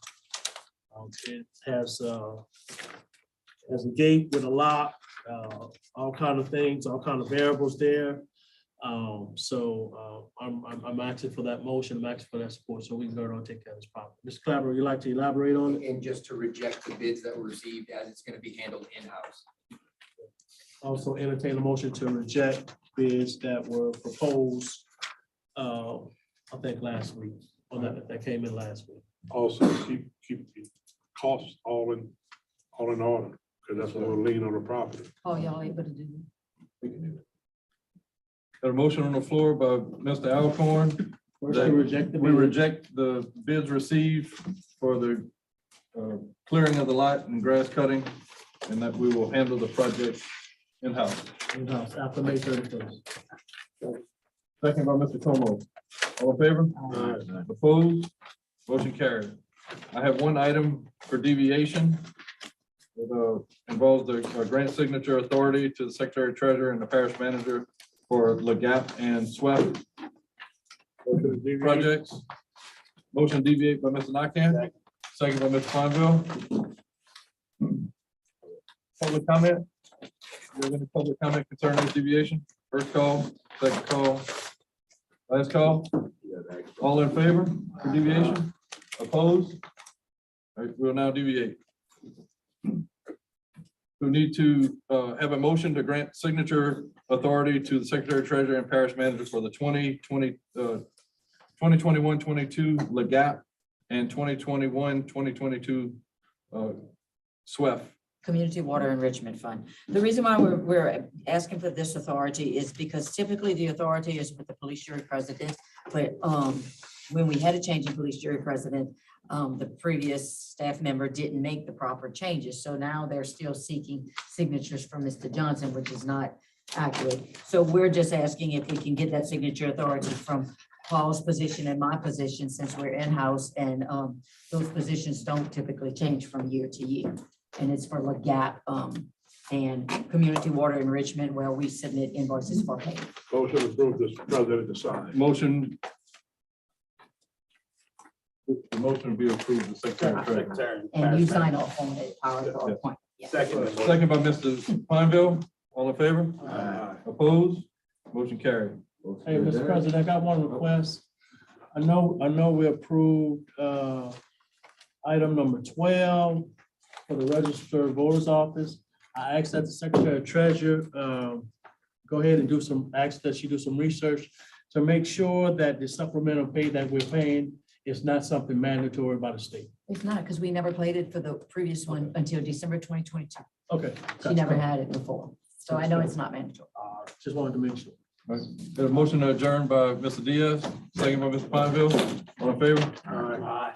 It has a gate with a lock, all kind of things, all kind of variables there. So I'm asking for that motion, I'm asking for that support, so we can go on and take care of this problem. Mr. Clapper, would you like to elaborate on it? And just to reject the bids that were received as it's gonna be handled in-house. Also entertain a motion to reject bids that were proposed, I think last week, or that came in last week. Also, keep the costs all in order, because that's what will lean on the property. Oh, y'all able to do that? We can do that. Got a motion on the floor by Mr. Alcorn. First, to reject the We bid. reject the bids received for the clearing of the lot and grass cutting, and that we will handle the project in-house. in-house after May 31st. Second by Mr. Como. All in favor? Opposed? Motion carried. I have one item for deviation. It involves the grant signature authority to the Secretary Treasurer and the Parish Manager for LeGap and SWEP projects. Motion deviate by Mr. Nakam, second by Mr. Fonville. Public comment? Do you have any public comment concerning this deviation? First call, second call, last call. All in favor for deviation? Opposed? All right, we'll now deviate. We need to have a motion to grant signature authority to the Secretary Treasurer and Parish Manager for the 2021-22 LeGap and 2021-2022 SWEF. Community Water Enrichment Fund. The reason why we're asking for this authority is because typically the authority is with the police jury president. But when we had a change in police jury president, the previous staff member didn't make the proper changes. So now they're still seeking signatures from Mr. Johnson, which is not accurate. So we're just asking if we can get that signature authority from Paul's position and my position, since we're in-house, and those positions don't typically change from year to year. And it's for LeGap and Community Water Enrichment, where we submit invoices for payment. Motion approved, this president to sign. Motion. The motion will be approved, the Secretary Treasurer. And you sign off on the PowerPoint. Yeah. Second by Mr. Pineville. All in favor? Opposed? Motion carried. Hey, Mr. President, I got one request. I know we approved item number 12 for the registered voters office. I asked that the Secretary Treasurer go ahead and ask that she do some research to make sure that the supplemental pay that we're paying is not something mandatory by the state. It's not, because we never played it for the previous one until December 2022. Okay. She never had it before. So I know it's not mandatory. Just wanted to make sure. Got a motion to adjourn by Mr. Diaz, second by Mr. Pineville. All in favor?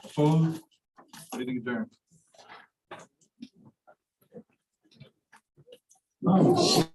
Opposed? Meeting adjourned. Oh,